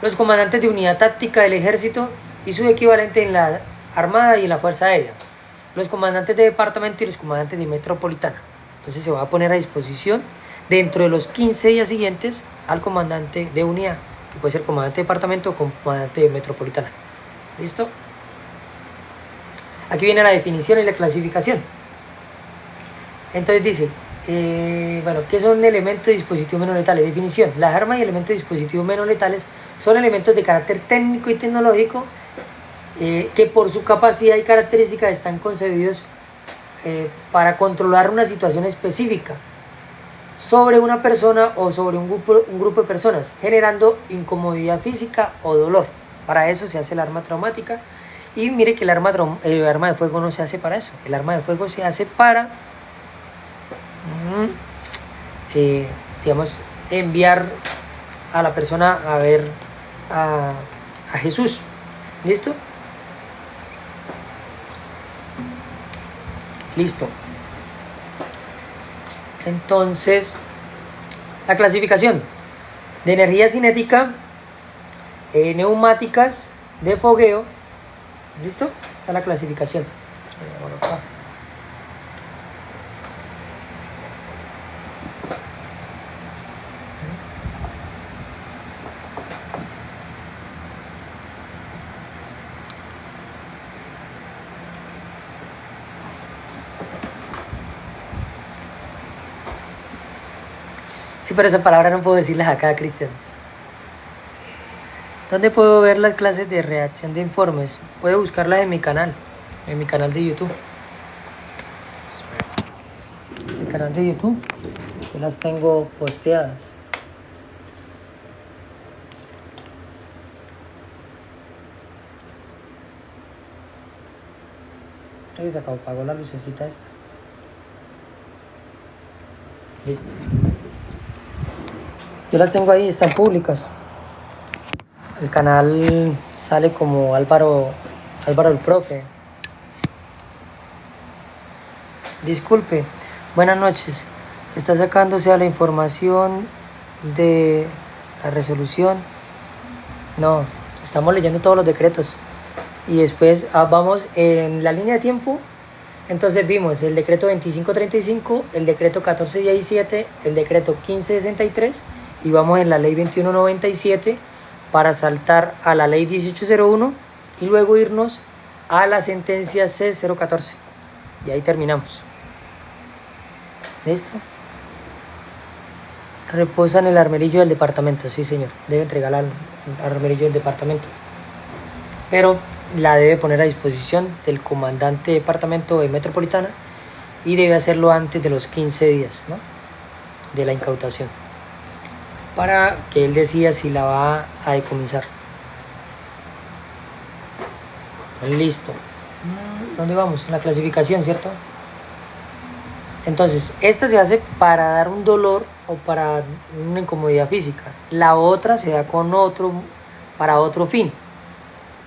S1: Los comandantes de unidad táctica del ejército y su equivalente en la Armada y en la Fuerza Aérea. Los comandantes de departamento y los comandantes de metropolitana. Entonces se va a poner a disposición dentro de los 15 días siguientes al comandante de unidad, que puede ser comandante de departamento o comandante de metropolitana. ¿Listo? Aquí viene la definición y la clasificación. Entonces dice, bueno, ¿qué son elementos y dispositivos menos letales? Definición: las armas y elementos y dispositivos menos letales son elementos de carácter técnico y tecnológico que por su capacidad y características están concebidos para controlar una situación específica sobre una persona o sobre un grupo de personas, generando incomodidad física o dolor. Para eso se hace el arma traumática. Y mire que el arma de fuego no se hace para eso. El arma de fuego se hace para digamos, enviar a la persona a ver a Jesús. ¿Listo? Listo. Entonces, la clasificación de energía cinética, neumáticas, de fogueo. ¿Listo? Está la clasificación. Sí, pero esa palabra no puedo decirlas acá, Cristian. ¿Dónde puedo ver las clases de redacción de informes? Puede buscarlas en mi canal de YouTube. En mi canal de YouTube, yo las tengo posteadas. Ahí se apagó la lucecita esta. Listo. Yo las tengo ahí, están públicas. El canal sale como Álvaro el Profe. Disculpe, buenas noches. Está sacándose a la información de la resolución. No, estamos leyendo todos los decretos. Y después vamos en la línea de tiempo. Entonces vimos el decreto 2535, el decreto 1417, el decreto 1563 y vamos en la ley 2197 para saltar a la ley 1801 y luego irnos a la sentencia C014. Y ahí terminamos. ¿Listo? Reposa en el armerillo del departamento. Sí, señor. Debe entregarla al armerillo del departamento. Pero la debe poner a disposición del comandante de departamento de Metropolitana y debe hacerlo antes de los 15 días, ¿no?, de la incautación, para que él decida si la va a decomisar. Listo. ¿Dónde vamos? En la clasificación, ¿cierto? Entonces, esta se hace para dar un dolor o para una incomodidad física. La otra se da con otro, para otro fin.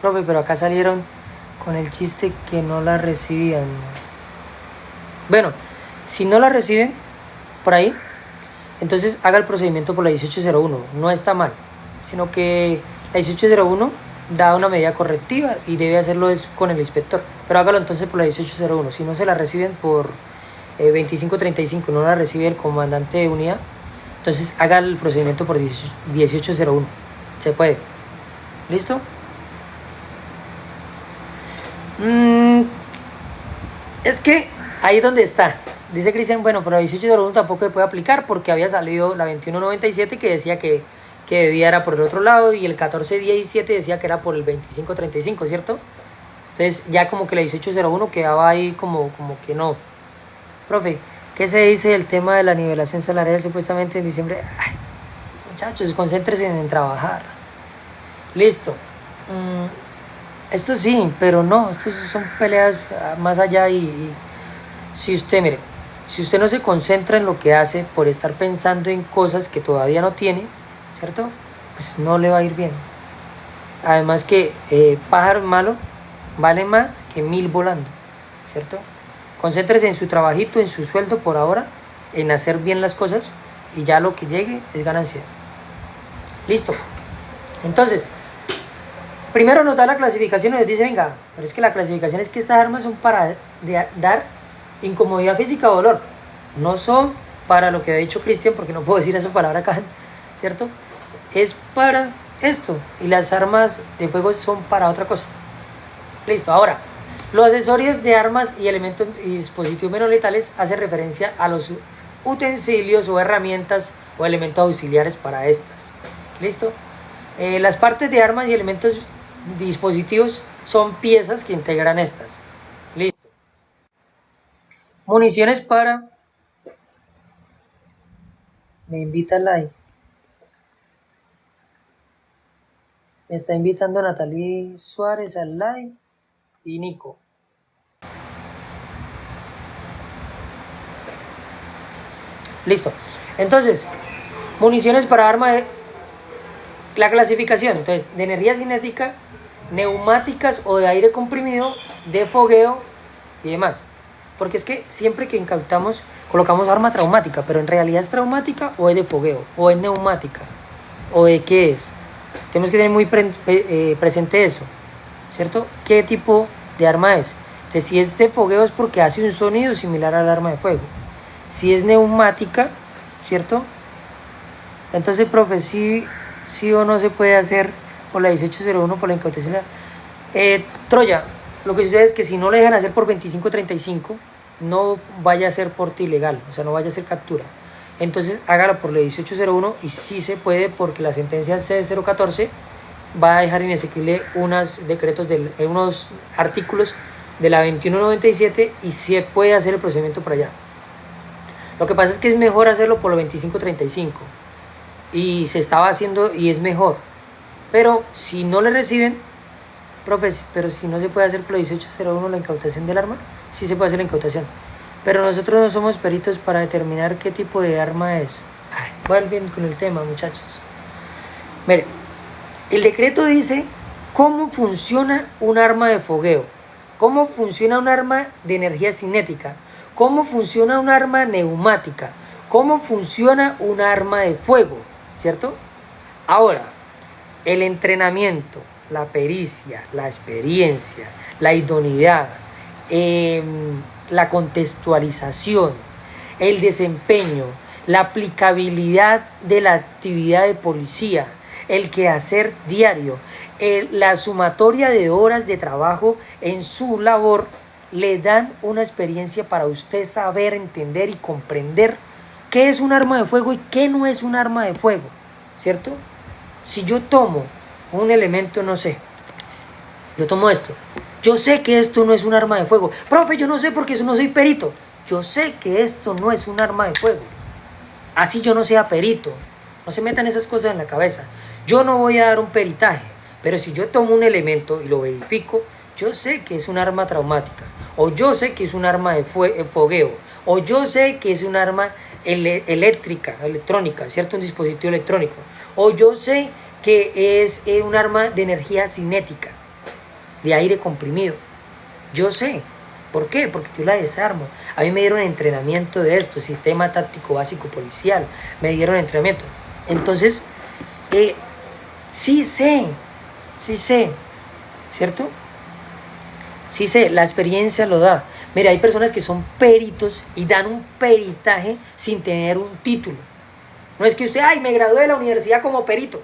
S1: Profe, pero acá salieron con el chiste que no la recibían. Bueno, si no la reciben por ahí, entonces haga el procedimiento por la 1801. No está mal, sino que la 1801 da una medida correctiva y debe hacerlo con el inspector. Pero hágalo entonces por la 1801. Si no se la reciben por 2535, no la recibe el comandante de unidad, entonces haga el procedimiento por 1801. Se puede. ¿Listo? Es que ahí es donde está. Dice Cristian, bueno, pero la 1801 tampoco se puede aplicar porque había salido la 2197 que decía que debía era por el otro lado y el 1417 decía que era por el 2535, ¿cierto? Entonces ya como que la 1801 quedaba ahí como que no. Profe, ¿qué se dice del tema de la nivelación salarial supuestamente en diciembre? Ay, muchachos, concéntrense en trabajar. Listo. Esto sí, pero no, estos son peleas más allá y si usted, mire, si usted no se concentra en lo que hace por estar pensando en cosas que todavía no tiene, ¿cierto? Pues no le va a ir bien. Además que pájaro malo vale más que 1000 volando, ¿cierto? Concéntrese en su trabajito, en su sueldo por ahora, en hacer bien las cosas y ya lo que llegue es ganancia. Listo. Entonces, primero nos da la clasificación y nos dice, venga, pero es que la clasificación es que estas armas son para dar incomodidad física o dolor. No son para lo que ha dicho Cristian, porque no puedo decir esa palabra acá, ¿cierto? Es para esto. Y las armas de fuego son para otra cosa. Listo, ahora, los accesorios de armas y elementos y dispositivos menos letales hacen referencia a los utensilios o herramientas o elementos auxiliares para estas. ¿Listo? Las partes de armas y elementos dispositivos son piezas que integran estas. Listo. Municiones para... Me invita al live. Me está invitando Natalie Suárez al live y Nico. Listo. Entonces, municiones para arma de... La clasificación, entonces, de energía cinética, neumáticas o de aire comprimido, de fogueo y demás. Porque es que siempre que incautamos, colocamos arma traumática, pero en realidad es traumática o es de fogueo, o es neumática, o de qué es. Tenemos que tener muy presente eso, ¿cierto? ¿Qué tipo de arma es? Entonces, si es de fogueo es porque hace un sonido similar al arma de fuego. Si es neumática, ¿cierto? Entonces, profe, sí o no se puede hacer por la 1801 por la incautación. Troya, lo que sucede es que si no le dejan hacer por 2535, no vaya a ser porte ilegal, o sea, no vaya a ser captura. Entonces hágala por la 1801 y sí se puede porque la sentencia C014 va a dejar inexequible unos artículos de la 2197 y se puede hacer el procedimiento por allá. Lo que pasa es que es mejor hacerlo por lo 2535 y se estaba haciendo y es mejor, pero si no le reciben, profe, pero si no se puede hacer por la 1801 la incautación del arma, sí se puede hacer la incautación, pero nosotros no somos peritos para determinar qué tipo de arma es. Vuelven con el tema, muchachos. Mire, el decreto dice cómo funciona un arma de fogueo, cómo funciona un arma de energía cinética, cómo funciona un arma neumática, cómo funciona un arma de fuego, ¿cierto? Ahora, el entrenamiento, la pericia, la experiencia, la idoneidad, la contextualización, el desempeño, la aplicabilidad de la actividad de policía, el quehacer diario, la sumatoria de horas de trabajo en su labor, le dan una experiencia para usted saber, entender y comprender qué es un arma de fuego y qué no es un arma de fuego, ¿cierto? Si yo tomo un elemento, no sé, yo tomo esto, yo sé que esto no es un arma de fuego. Profe, yo no sé porque yo no soy perito. Yo sé que esto no es un arma de fuego. Así yo no sea perito. No se metan esas cosas en la cabeza. Yo no voy a dar un peritaje, pero si yo tomo un elemento y lo verifico, yo sé que es un arma traumática, o yo sé que es un arma de fogueo, o yo sé que es un arma electrónica, ¿cierto? Un dispositivo electrónico, o yo sé que es un arma de energía cinética, de aire comprimido. Yo sé. ¿Por qué? Porque yo la desarmo. A mí me dieron entrenamiento de esto, sistema táctico básico policial, me dieron entrenamiento. Entonces, sí sé, ¿cierto? Sí sé, la experiencia lo da. Mira, hay personas que son peritos y dan un peritaje sin tener un título. No es que usted, ay, me gradué de la universidad como perito.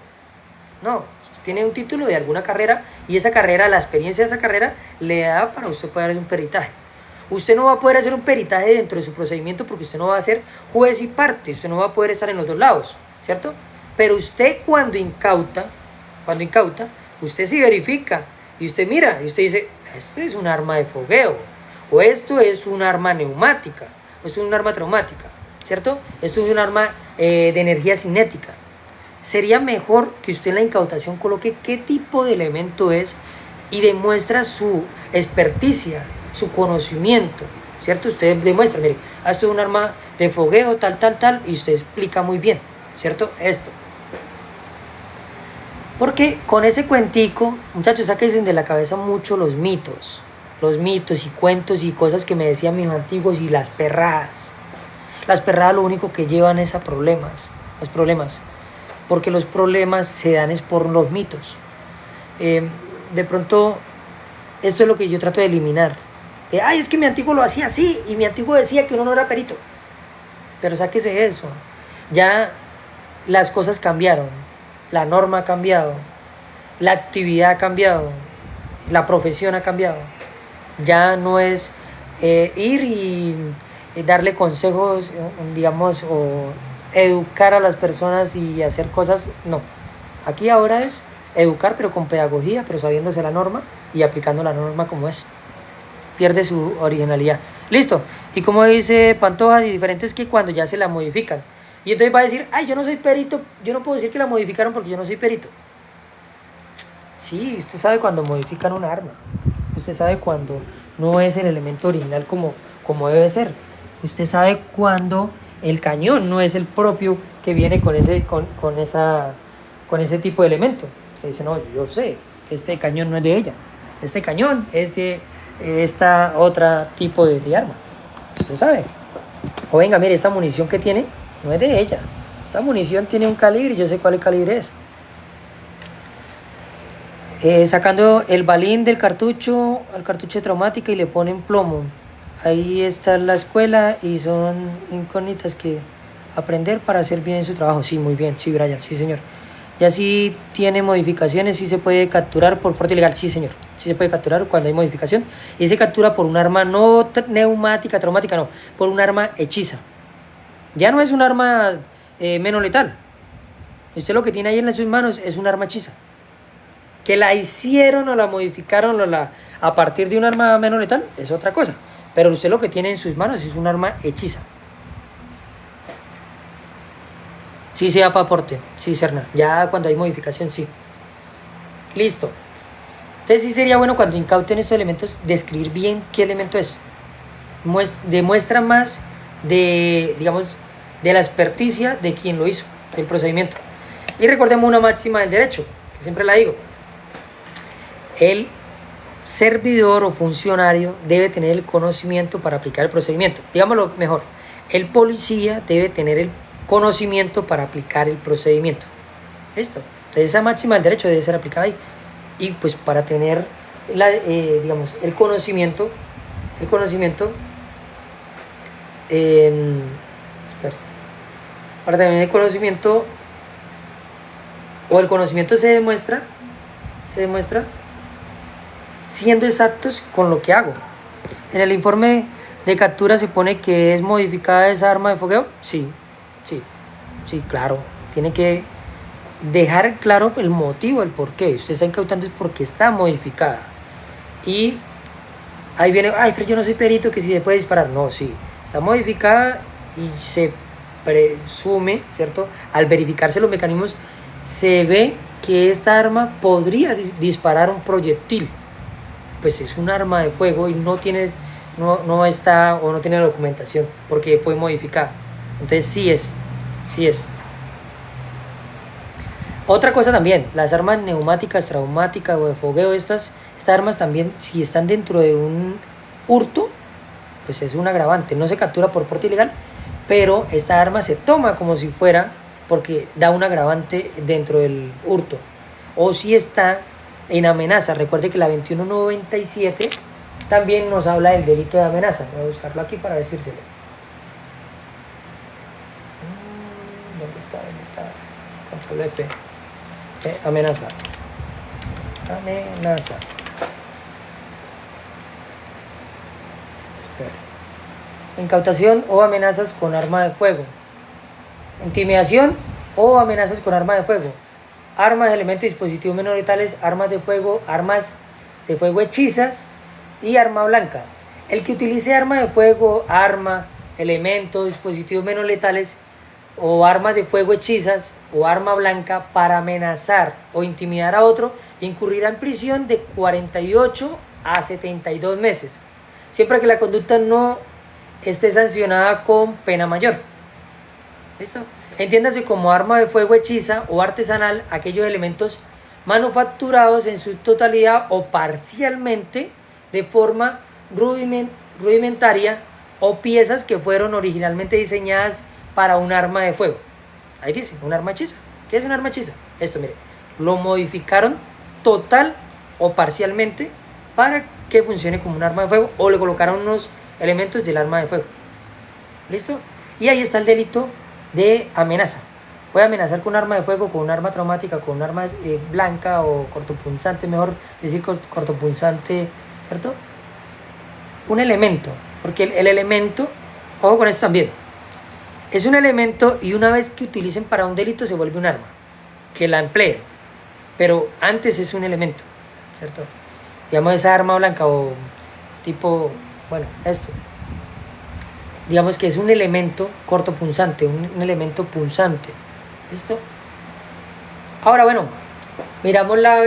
S1: No, usted tiene un título de alguna carrera y esa carrera, la experiencia de esa carrera le da para usted poder hacer un peritaje. Usted no va a poder hacer un peritaje dentro de su procedimiento porque usted no va a ser juez y parte, usted no va a poder estar en los dos lados, ¿cierto? Pero usted cuando incauta, usted sí verifica y usted mira y usted dice, esto es un arma de fogueo, o esto es un arma neumática, o esto es un arma traumática, ¿cierto? Esto es un arma de energía cinética. Sería mejor que usted en la incautación coloque qué tipo de elemento es y demuestra su experticia, su conocimiento, ¿cierto? Usted demuestra, mire, esto es un arma de fogueo, tal, y usted explica muy bien, ¿cierto? Esto. Porque con ese cuentico, muchachos, sáquense de la cabeza mucho los mitos y cuentos y cosas que me decían mis antiguos y las perradas. Las perradas lo único que llevan es a problemas, porque los problemas se dan es por los mitos. De pronto, esto es lo que yo trato de eliminar. Ay, es que mi antiguo lo hacía así y mi antiguo decía que uno no era perito. Pero sáquese eso. Ya las cosas cambiaron. La norma ha cambiado. La actividad ha cambiado. La profesión ha cambiado. Ya no es ir y darle consejos, digamos, o educar a las personas y hacer cosas. No. Aquí ahora es educar, pero con pedagogía, pero sabiéndose la norma y aplicando la norma como es. Pierde su originalidad. Listo. Y como dice Pantoja, diferente es que cuando ya se la modifican. Y entonces va a decir, ay, yo no soy perito, yo no puedo decir que la modificaron porque yo no soy perito. Sí, usted sabe cuando modifican un arma. Usted sabe cuando no es el elemento original como debe ser. Usted sabe cuando el cañón no es el propio que viene con ese tipo de elemento. Usted dice, no, yo sé que este cañón no es de ella. Este cañón es de esta otra tipo de arma. Usted sabe. O venga, mire, esta munición que tiene no es de ella. Esta munición tiene un calibre y yo sé cuál calibre es. Sacando el balín del cartucho al cartucho de traumática y le ponen plomo. Ahí está la escuela y son incógnitas que aprender para hacer bien su trabajo. Sí, muy bien. Sí, Brian. Sí, señor. Y así tiene modificaciones, sí se puede capturar por porte ilegal, sí señor, sí se puede capturar cuando hay modificación, y se captura por un arma no neumática, traumática, no, por un arma hechiza. Ya no es un arma menos letal, usted lo que tiene ahí en sus manos es un arma hechiza, que la hicieron o la modificaron a partir de un arma menos letal, es otra cosa, pero usted lo que tiene en sus manos es un arma hechiza. Sí, se da para aporte, sí, Serna. Ya cuando hay modificación, sí. Listo. Entonces sí sería bueno cuando incauten estos elementos describir bien qué elemento es. Demuestra más digamos, de la experticia de quien lo hizo, del procedimiento. Y recordemos una máxima del derecho, que siempre la digo. El servidor o funcionario debe tener el conocimiento para aplicar el procedimiento. Digámoslo mejor, el policía debe tener el conocimiento para aplicar el procedimiento. ¿Listo? Entonces esa máxima del derecho debe ser aplicada ahí. y pues para tener digamos, el conocimiento, espera, para tener el conocimiento, o el conocimiento se demuestra siendo exactos con lo que hago. En el informe de captura se pone que es modificada esa arma de fogueo. Sí, claro. Tiene que dejar claro el motivo, el por qué. Usted está incautando es porque está modificada. Y ahí viene, ay, pero yo no soy perito, que si se puede disparar. No, sí, está modificada y se presume, ¿cierto? Al verificarse los mecanismos, se ve que esta arma podría disparar un proyectil. Pues es un arma de fuego y no tiene la documentación porque fue modificada. Entonces sí es. Otra cosa también, las armas neumáticas, traumáticas o de fogueo, estas armas también, si están dentro de un hurto, pues es un agravante. No se captura por porte ilegal, pero esta arma se toma como si fuera, porque da un agravante dentro del hurto. O si está en amenaza. Recuerde que la 2197 también nos habla del delito de amenaza. Voy a buscarlo aquí para decírselo. ¿Dónde está? Control F. Amenaza. Incautación o amenazas con arma de fuego. Intimidación o amenazas con arma de fuego. Armas, elementos, dispositivos menos letales, armas de fuego hechizas y arma blanca. El que utilice arma de fuego, elementos, dispositivos menos letales o armas de fuego hechizas o arma blanca para amenazar o intimidar a otro, incurrirá en prisión de 48 a 72 meses, siempre que la conducta no esté sancionada con pena mayor. ¿Listo? Entiéndase como arma de fuego hechiza o artesanal aquellos elementos manufacturados en su totalidad o parcialmente de forma rudimentaria o piezas que fueron originalmente diseñadas para un arma de fuego. Ahí dice, un arma hechiza. ¿Qué es un arma hechiza? Esto, mire, lo modificaron total o parcialmente para que funcione como un arma de fuego o le colocaron unos elementos del arma de fuego. ¿Listo? Y ahí está el delito de amenaza. Puede amenazar con un arma de fuego, con un arma traumática, con un arma blanca o cortopunzante, mejor decir cortopunzante, ¿cierto? Un elemento, porque el elemento, ojo con esto también, es un elemento y una vez que utilicen para un delito se vuelve un arma, que la empleen, pero antes es un elemento, ¿cierto? Digamos esa arma blanca o tipo, bueno, esto, digamos que es un elemento cortopunzante, un elemento punzante, ¿listo? Ahora, bueno, miramos la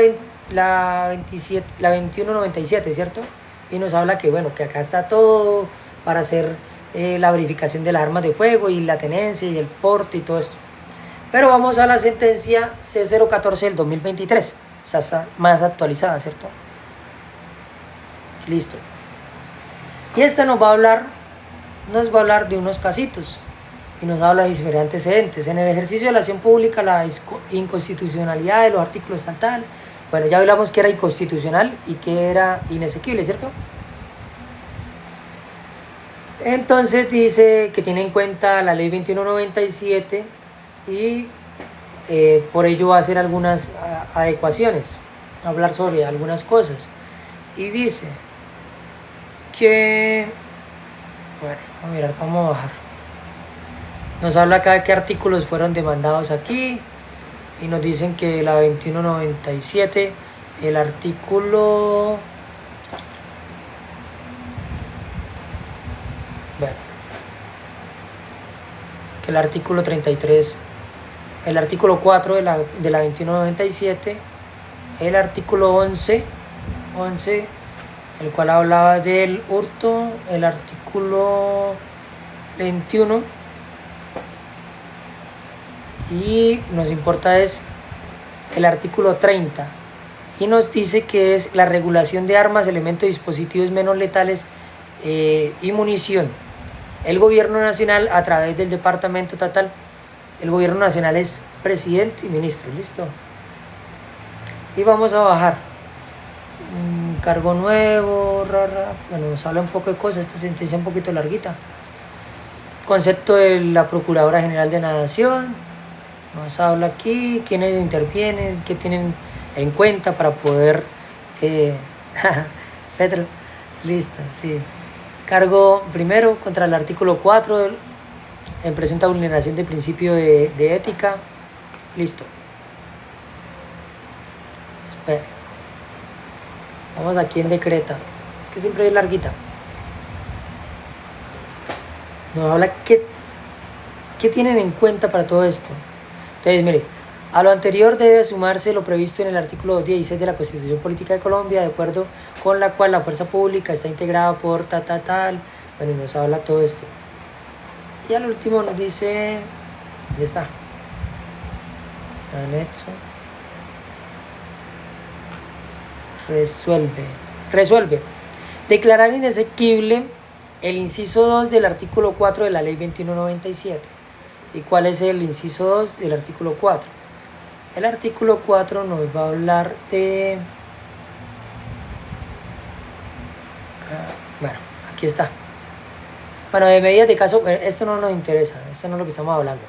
S1: 2197, ¿cierto? Y nos habla que, bueno, que acá está todo para hacer la verificación de las armas de fuego y la tenencia y el porte y todo esto. Pero vamos a la sentencia C014 del 2023. O sea, está más actualizada, ¿cierto? Listo. Y esta nos va a hablar de unos casitos. Y nos habla de diferentes antecedentes. En el ejercicio de la acción pública, la inconstitucionalidad de los artículos tal. Bueno, ya hablamos que era inconstitucional y que era inexequible, ¿cierto? Entonces dice que tiene en cuenta la ley 2197 y por ello va a hacer algunas adecuaciones, hablar sobre algunas cosas. Y dice que, bueno, vamos a bajar. Nos habla acá de qué artículos fueron demandados aquí y nos dicen que la 2197, el artículo... Bueno, que el artículo 33, el artículo 4 de la 2197, el artículo 11, el cual hablaba del hurto, el artículo 21, y nos importa es el artículo 30, y nos dice que es la regulación de armas, elementos, dispositivos menos letales y munición. El gobierno nacional a través del departamento estatal, el gobierno nacional es presidente y ministro, listo. Y vamos a bajar. Cargo nuevo, bueno, nos habla un poco de cosas, esta sentencia un poquito larguita. Concepto de la Procuradora General de la Nación, nos habla aquí, quiénes intervienen, qué tienen en cuenta para poder... Retro, listo, sí. Cargo primero contra el artículo 4, en presunta vulneración del principio de ética, listo. Espera. Vamos aquí en decreta, es que siempre es larguita. Nos habla qué tienen en cuenta para todo esto. Entonces, mire, a lo anterior debe sumarse lo previsto en el artículo 16 de la Constitución Política de Colombia, de acuerdo con la cual la fuerza pública está integrada por tal. Bueno, nos habla todo esto. Y al último nos dice, ¿dónde está? Anexo. Resuelve. Declarar inexequible el inciso 2 del artículo 4 de la ley 2197. ¿Y cuál es el inciso 2 del artículo 4? El artículo 4 nos va a hablar de... bueno, aquí está. Bueno, de medidas de caso, esto no nos interesa, esto no es lo que estamos hablando.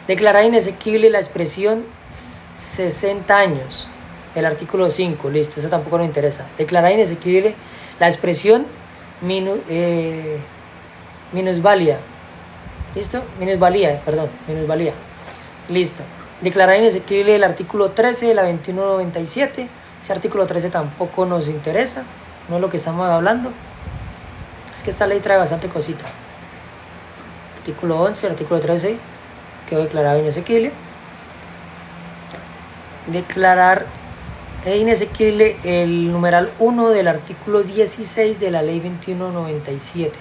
S1: Declarar inexequible la expresión 60 años. El artículo 5, listo, eso tampoco nos interesa. Declarar inexequible la expresión minusvalía. ¿Listo? Minusvalía. Listo. Declarar inexequible el artículo 13 de la 2197. Ese artículo 13 tampoco nos interesa, no es lo que estamos hablando. Es que esta ley trae bastante cosita. Artículo 11, artículo 13 quedó declarado inexequible. Declarar inexequible el numeral 1 del artículo 16 de la ley 2197.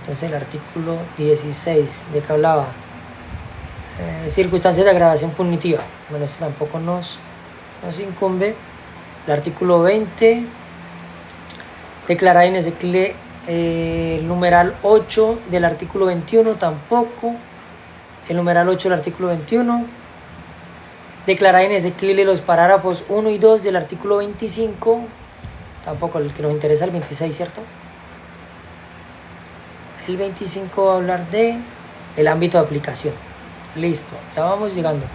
S1: Entonces el artículo 16, ¿de qué hablaba? Circunstancias de agravación punitiva. Bueno, esto tampoco nos incumbe. El artículo 20, declarar inexequible el numeral 8 del artículo 21, tampoco. El numeral 8 del artículo 21. Declarar inexequible los parágrafos 1 y 2 del artículo 25, tampoco. El que nos interesa el 26, ¿cierto? El 25 va a hablar de el ámbito de aplicación. Listo, ya vamos llegando.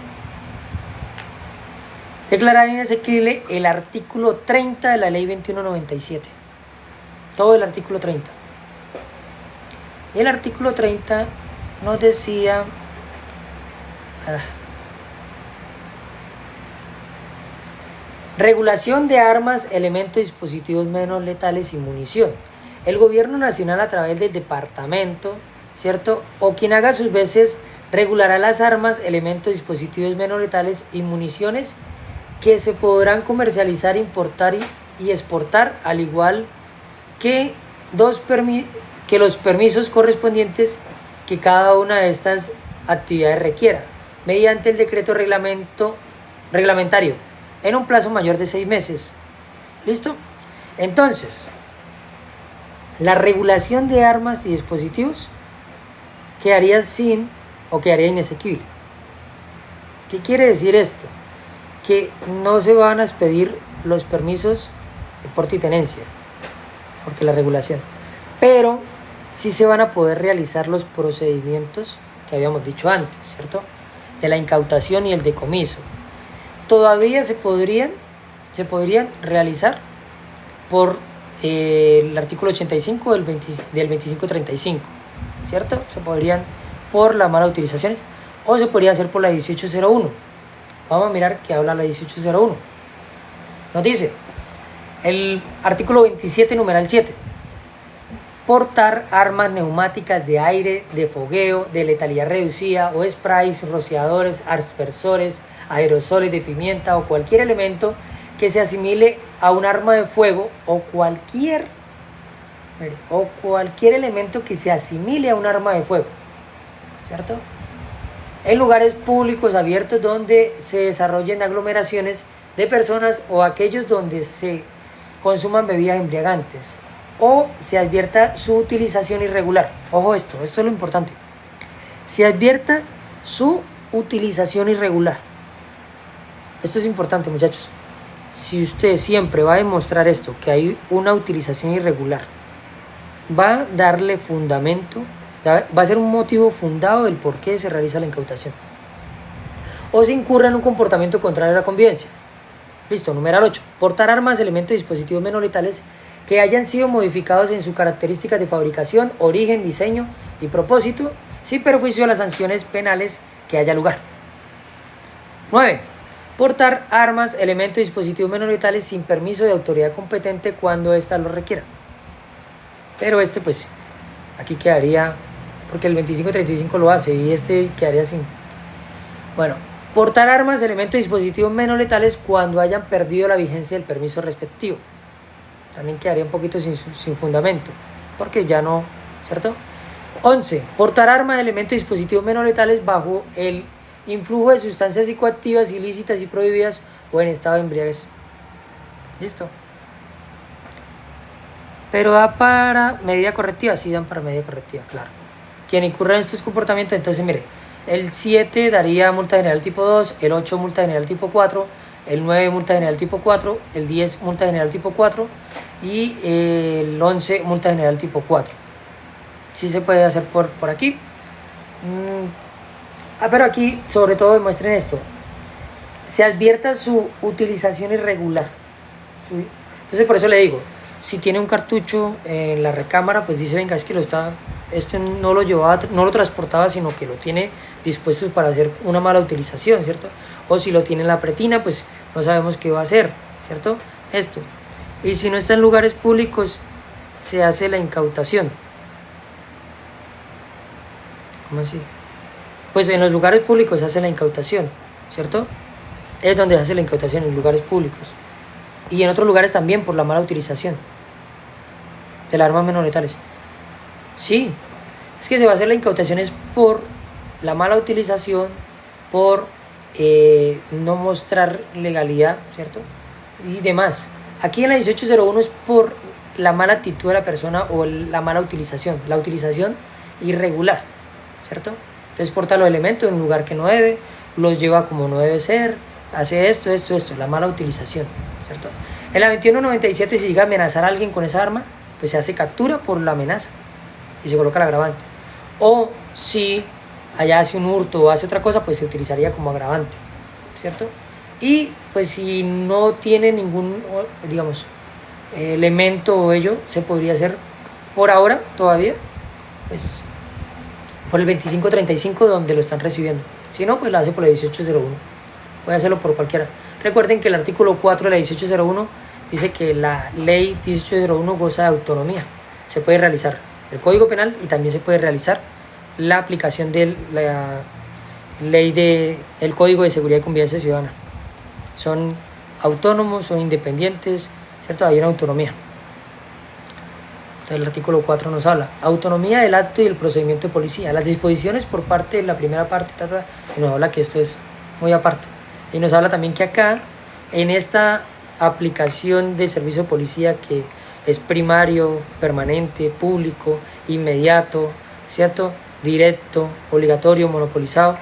S1: Declarar inexequible el artículo 30 de la ley 2197. Todo el artículo 30. Y el artículo 30 nos decía... regulación de armas, elementos, dispositivos menos letales y munición. El gobierno nacional a través del departamento, ¿cierto? O quien haga sus veces regulará las armas, elementos, dispositivos menos letales y municiones que se podrán comercializar, importar y exportar, al igual que los permisos correspondientes que cada una de estas actividades requiera, mediante el decreto reglamentario, en un plazo mayor de 6 meses. ¿Listo? Entonces, la regulación de armas y dispositivos quedaría sin o quedaría inexequible. ¿Qué quiere decir esto? Que no se van a expedir los permisos de porte y tenencia, porque la regulación, pero sí se van a poder realizar los procedimientos que habíamos dicho antes, ¿cierto? De la incautación y el decomiso. Todavía se podrían realizar por el artículo 85 del 2535, ¿cierto? Se podrían por la mala utilización o se podría hacer por la 1801. Vamos a mirar qué habla la 1801. Nos dice el artículo 27, numeral 7. Portar armas neumáticas de aire, de fogueo, de letalidad reducida o sprays, rociadores, aspersores, aerosoles de pimienta o cualquier elemento que se asimile a un arma de fuego o cualquier elemento que se asimile a un arma de fuego, ¿cierto? En lugares públicos abiertos donde se desarrollen aglomeraciones de personas o aquellos donde se consuman bebidas embriagantes o se advierta su utilización irregular. Ojo, esto es lo importante. Se advierta su utilización irregular. Esto es importante, muchachos. si usted siempre va a demostrar esto, que hay una utilización irregular, va a darle fundamento, va a ser un motivo fundado del por qué se realiza la incautación. O se incurra en un comportamiento contrario a la convivencia. Listo, numeral 8. Portar armas, elementos y dispositivos menos letales que hayan sido modificados en sus características de fabricación, origen, diseño y propósito, sin perjuicio a las sanciones penales que haya lugar. 9. Portar armas, elementos y dispositivos menos letales sin permiso de autoridad competente cuando ésta lo requiera. Pero pues, aquí quedaría, porque el 2535 lo hace y quedaría sin. Bueno, portar armas, elementos y dispositivos menos letales cuando hayan perdido la vigencia del permiso respectivo. También quedaría un poquito sin fundamento, porque ya no, ¿cierto? 11. Portar armas, elementos y dispositivos menos letales bajo el influjo de sustancias psicoactivas ilícitas y prohibidas o en estado de embriaguez. ¿Listo? Pero da para medida correctiva, sí dan para medida correctiva, claro. Quien incurra en estos comportamientos, entonces mire, el 7 daría multa general tipo 2, el 8 multa general tipo 4, el 9 multa general tipo 4, el 10 multa general tipo 4 y el 11 multa general tipo 4. Sí se puede hacer por aquí. Pero aquí, sobre todo, demuestren esto. Se advierta su utilización irregular. Entonces, por eso le digo, si tiene un cartucho en la recámara, pues dice, venga, es que no lo llevaba, no lo transportaba, sino que lo tiene dispuesto para hacer una mala utilización, ¿cierto? O si lo tiene en la pretina, pues no sabemos qué va a hacer, ¿cierto? Esto. Y si no está en lugares públicos, se hace la incautación. ¿Cómo así? Pues en los lugares públicos se hace la incautación, ¿cierto? Es donde se hace la incautación, en lugares públicos. Y en otros lugares también por la mala utilización de las armas menos letales. Sí, es que se va a hacer la incautación es por la mala utilización, por no mostrar legalidad, ¿cierto? Y demás. Aquí en la 1801 es por la mala actitud de la persona o la mala utilización, la utilización irregular, ¿cierto? Entonces porta los elementos en un lugar que no debe, los lleva como no debe ser, hace esto, la mala utilización, ¿cierto? En la 2197, si llega a amenazar a alguien con esa arma, pues se hace captura por la amenaza y se coloca el agravante. O si allá hace un hurto o hace otra cosa, pues se utilizaría como agravante, ¿cierto? Y pues si no tiene ningún, digamos, elemento o ello, se podría hacer por ahora todavía, pues por el 2535 donde lo están recibiendo. Si no, pues lo hace por la 1801. Puede hacerlo por cualquiera. Recuerden que el artículo 4 de la 1801 dice que la ley 1801 goza de autonomía. Se puede realizar el Código Penal y también se puede realizar la aplicación de la ley del Código de Seguridad y Convivencia Ciudadana. Son autónomos, son independientes, ¿cierto? Hay una autonomía. Entonces el artículo 4 nos habla autonomía del acto y el procedimiento de policía. Las disposiciones por parte de la primera parte, y nos habla que esto es muy aparte. Y nos habla también que acá, en esta aplicación del servicio de policía que es primario, permanente, público, inmediato, ¿cierto? Directo, obligatorio, monopolizado,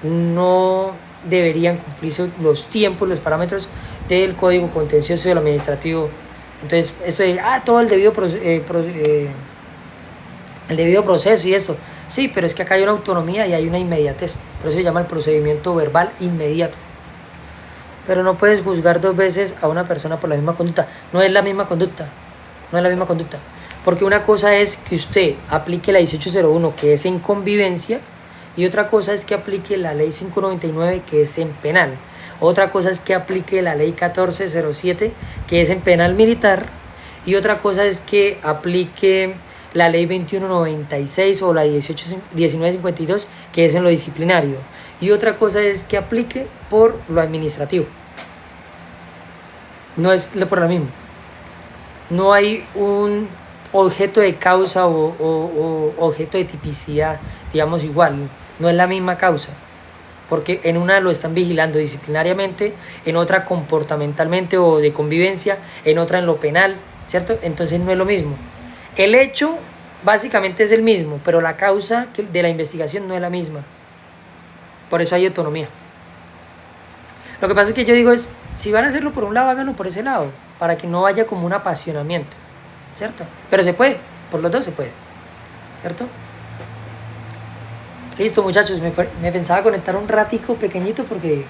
S1: no deberían cumplirse los tiempos, los parámetros del Código Contencioso y del Administrativo. Entonces, esto de, todo el debido proceso y esto. Sí, pero es que acá hay una autonomía y hay una inmediatez. Por eso se llama el procedimiento verbal inmediato. Pero no puedes juzgar dos veces a una persona por la misma conducta. No es la misma conducta. No es la misma conducta. Porque una cosa es que usted aplique la 1801, que es en convivencia, y otra cosa es que aplique la ley 599, que es en penal. Otra cosa es que aplique la ley 1407, que es en penal militar, y otra cosa es que aplique la ley 2196 o la 1952, que es en lo disciplinario. Y otra cosa es que aplique por lo administrativo. No es por lo mismo. No hay un objeto de causa o objeto de tipicidad, digamos igual. No es la misma causa. Porque en una lo están vigilando disciplinariamente, en otra comportamentalmente o de convivencia, en otra en lo penal, ¿cierto? Entonces no es lo mismo. El hecho básicamente es el mismo, pero la causa de la investigación no es la misma. Por eso hay autonomía. Lo que pasa es que yo digo es, Si van a hacerlo por un lado, háganlo por ese lado, para que no haya como un apasionamiento, ¿cierto? Pero se puede, por los dos se puede, ¿cierto? Listo, muchachos, me pensaba conectar un ratico pequeñito porque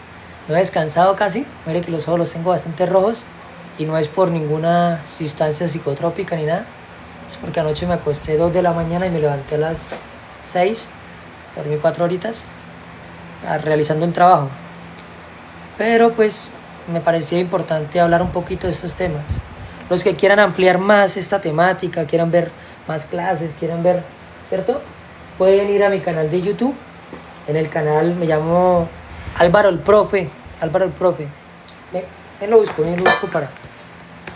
S1: no he descansado casi. Mire que los ojos los tengo bastante rojos y no es por ninguna sustancia psicotrópica ni nada. Es porque anoche me acosté 2 de la mañana y me levanté a las 6, dormí 4 horitas realizando un trabajo. Pero pues me parecía importante hablar un poquito de estos temas. Los que quieran ampliar más esta temática, quieran ver más clases, quieran ver, ¿cierto? Pueden ir a mi canal de YouTube. En el canal me llamo Álvaro el Profe. Álvaro el Profe. Me lo busco para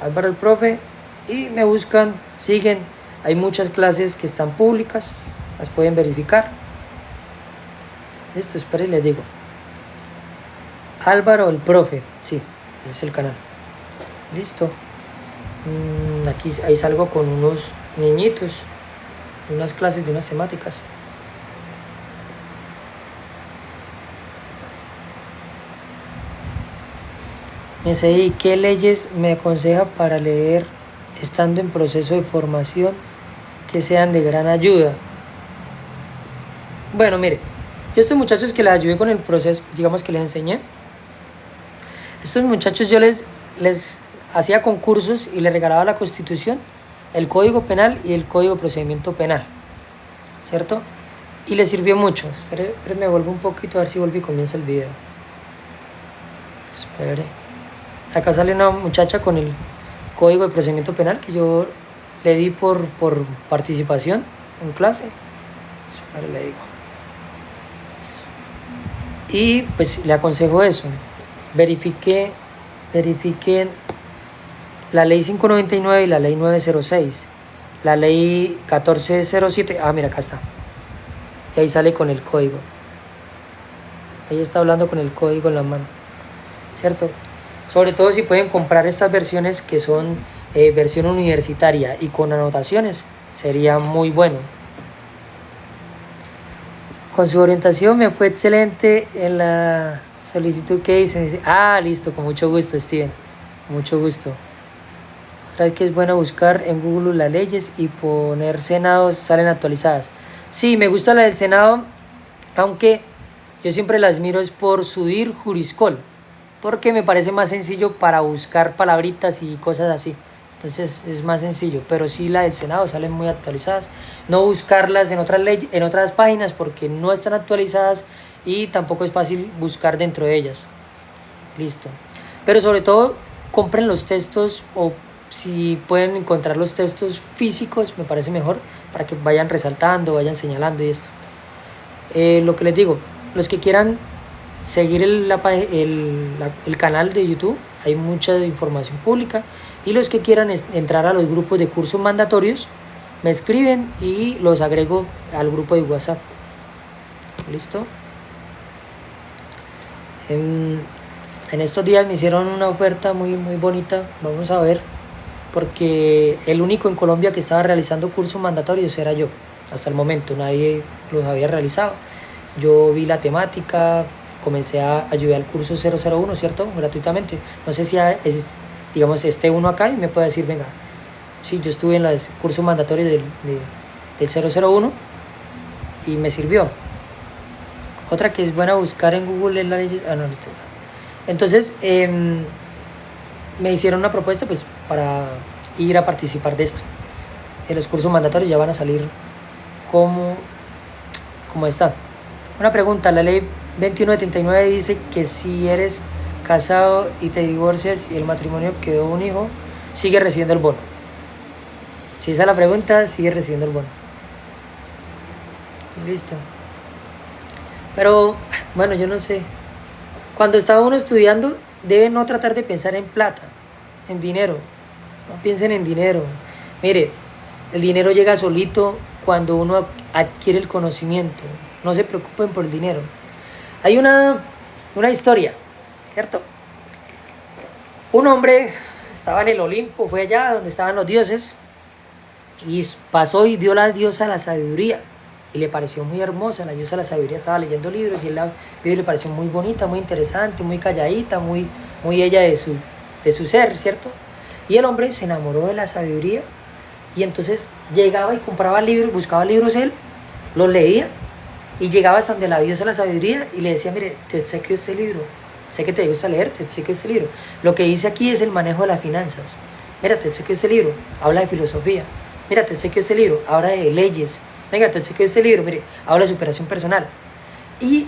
S1: Álvaro el Profe. Y me buscan, siguen. Hay muchas clases que están públicas. Las pueden verificar. Listo, esperen y les digo. Álvaro el Profe. Sí, ese es el canal. Listo. Aquí ahí salgo con unos niñitos. Unas clases de unas temáticas. Me sé, ¿y qué leyes me aconseja para leer estando en proceso de formación que sean de gran ayuda? Bueno, mire, yo a estos muchachos que les ayudé con el proceso, digamos que les enseñé, estos muchachos yo les hacía concursos y les regalaba la Constitución, el Código Penal y el Código de Procedimiento Penal, ¿cierto? Y les sirvió mucho. Espere, me vuelvo un poquito a ver si vuelvo y comienza el video. Espere. Acá sale una muchacha con el Código de Procedimiento Penal que yo le di por participación en clase. Espere, le digo. Y pues le aconsejo eso. Verifiquen la ley 599 y la ley 906, la ley 1407, mira, acá está, y ahí sale con el código, ahí está hablando con el código en la mano, ¿cierto? Sobre todo si pueden comprar estas versiones que son versión universitaria y con anotaciones, sería muy bueno. Con su orientación me fue excelente en la solicitud que hice. Dice, listo, con mucho gusto, Steven, mucho gusto. Otra vez que es bueno buscar en Google las leyes y poner Senado, salen actualizadas. Sí, me gusta la del Senado, aunque yo siempre las miro es por Sudir Juriscol, porque me parece más sencillo para buscar palabritas y cosas así. Entonces es más sencillo, pero sí la del Senado salen muy actualizadas. No buscarlas en otras páginas porque no están actualizadas y tampoco es fácil buscar dentro de ellas. Listo. Pero sobre todo compren los textos, o si pueden encontrar los textos físicos me parece mejor, para que vayan resaltando, vayan señalando y esto. Lo que les digo, los que quieran seguir el canal de YouTube, hay mucha información pública, y los que quieran entrar a los grupos de cursos mandatorios me escriben y los agrego al grupo de WhatsApp. ¿Listo? En estos días me hicieron una oferta muy bonita, vamos a ver, porque el único en Colombia que estaba realizando cursos mandatorios era yo. Hasta el momento nadie los había realizado. Yo vi la temática, comencé a ayudar al curso 001, ¿cierto? Gratuitamente. No sé si digamos, esté uno acá y me puede decir, venga, sí, yo estuve en los cursos mandatorios del 001 y me sirvió. Otra que es buena buscar en Google es la ley. No, listo. Entonces, me hicieron una propuesta pues para ir a participar de esto. Los cursos mandatorios ya van a salir como está. Una pregunta, la ley 2179 dice que si eres casado y te divorcias y el matrimonio quedó un hijo, sigue recibiendo el bono. Si esa es la pregunta, sigue recibiendo el bono. Listo. Pero, bueno, yo no sé. Cuando está uno estudiando, debe no tratar de pensar en plata, en dinero. No piensen en dinero. Mire, el dinero llega solito cuando uno adquiere el conocimiento. No se preocupen por el dinero. Hay una historia, ¿cierto? Un hombre estaba en el Olimpo, fue allá donde estaban los dioses, y pasó y vio a la diosa la sabiduría. Y le pareció muy hermosa, la diosa de la sabiduría estaba leyendo libros y él la vio y le pareció muy bonita, muy interesante, muy calladita, muy muy ella de su ser, ¿cierto? Y el hombre se enamoró de la sabiduría y entonces llegaba y compraba libros, buscaba libros él, los leía y llegaba hasta donde la diosa de la sabiduría y le decía, mire, te obsequio este libro, sé que te gusta leer, te obsequio este libro. Lo que dice aquí es el manejo de las finanzas. Mira, te obsequio este libro, habla de filosofía. Mira, te obsequio este libro, habla de leyes. Venga, te obsequio este libro, mire, habla de superación personal. Y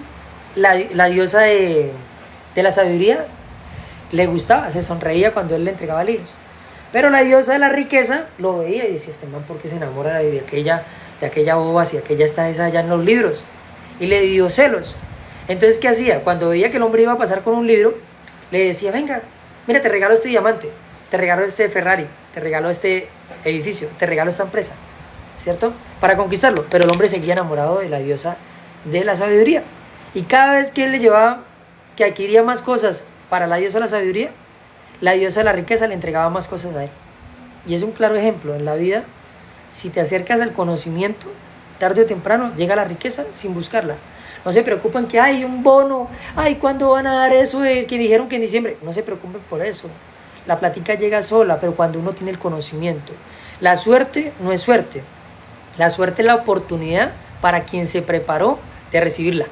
S1: la diosa de la sabiduría le gustaba, se sonreía cuando él le entregaba libros. Pero la diosa de la riqueza lo veía y decía, este man, ¿por qué se enamora de aquella boba si aquella está esa allá en los libros? Y le dio celos. Entonces, ¿qué hacía? Cuando veía que el hombre iba a pasar con un libro, le decía, venga, mira, te regalo este diamante, te regalo este Ferrari, te regalo este edificio, te regalo esta empresa, ¿cierto? Para conquistarlo. Pero el hombre seguía enamorado de la diosa de la sabiduría. Y cada vez que él le llevaba, que adquiría más cosas para la diosa de la sabiduría, la diosa de la riqueza le entregaba más cosas a él. Y es un claro ejemplo en la vida. Si te acercas al conocimiento, tarde o temprano llega la riqueza sin buscarla. No se preocupen que hay un bono, ay, ¿cuándo van a dar eso de que dijeron que en diciembre? No se preocupen por eso. La plática llega sola, pero cuando uno tiene el conocimiento. La suerte no es suerte. La suerte es la oportunidad para quien se preparó de recibirla.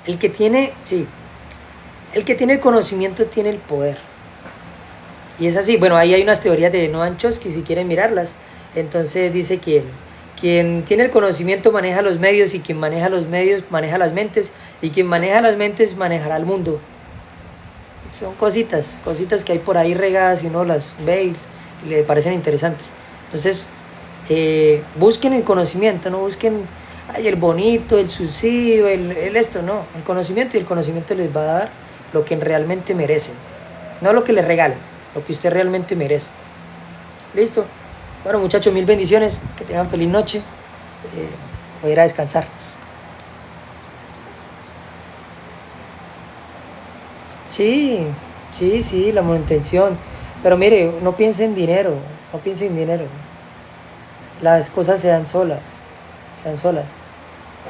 S1: El que tiene, sí, el que tiene el conocimiento tiene el poder. Y es así. Bueno, ahí hay unas teorías de Noam Chomsky, si quieren mirarlas. Entonces dice que quien tiene el conocimiento maneja los medios y quien maneja los medios maneja las mentes y quien maneja las mentes manejará el mundo. Son cositas que hay por ahí regadas y uno las ve y le parecen interesantes. Entonces, busquen el conocimiento, no busquen ay, el bonito, el subsidio, el esto, no. El conocimiento, y el conocimiento les va a dar lo que realmente merecen. No lo que les regalen, lo que usted realmente merece. ¿Listo? Bueno, muchachos, mil bendiciones. Que tengan feliz noche. Voy a ir a descansar. Sí, sí, la manutención. Pero mire, no piense en dinero. No piense en dinero. Las cosas se dan solas. Se dan solas.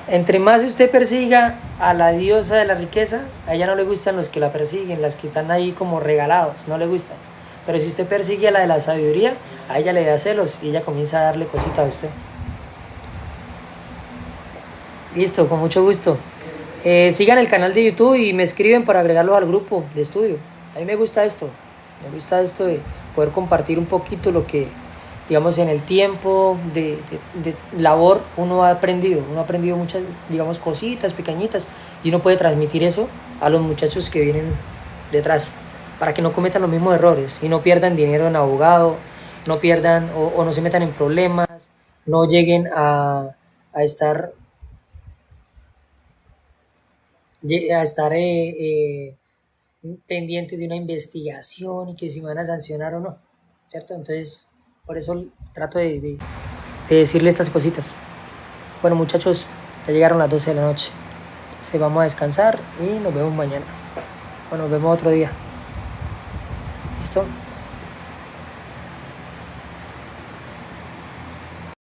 S1: Entre más usted persiga a la diosa de la riqueza, a ella no le gustan los que la persiguen, las que están ahí como regalados, no le gustan. Pero si usted persigue a la de la sabiduría, a ella le da celos y ella comienza a darle cositas a usted. Listo, con mucho gusto. Sigan el canal de YouTube y me escriben para agregarlos al grupo de estudio. A mí me gusta esto de poder compartir un poquito lo que, digamos, en el tiempo de labor uno ha aprendido muchas, digamos, cositas pequeñitas y uno puede transmitir eso a los muchachos que vienen detrás para que no cometan los mismos errores y no pierdan dinero en abogado, no pierdan o no se metan en problemas, no lleguen a estar pendientes de una investigación y que si me van a sancionar o no, ¿cierto? Entonces, por eso trato de decirle estas cositas. Bueno, muchachos, ya llegaron las 12 de la noche. Entonces vamos a descansar y nos vemos mañana. Bueno, nos vemos otro día. ¿Listo?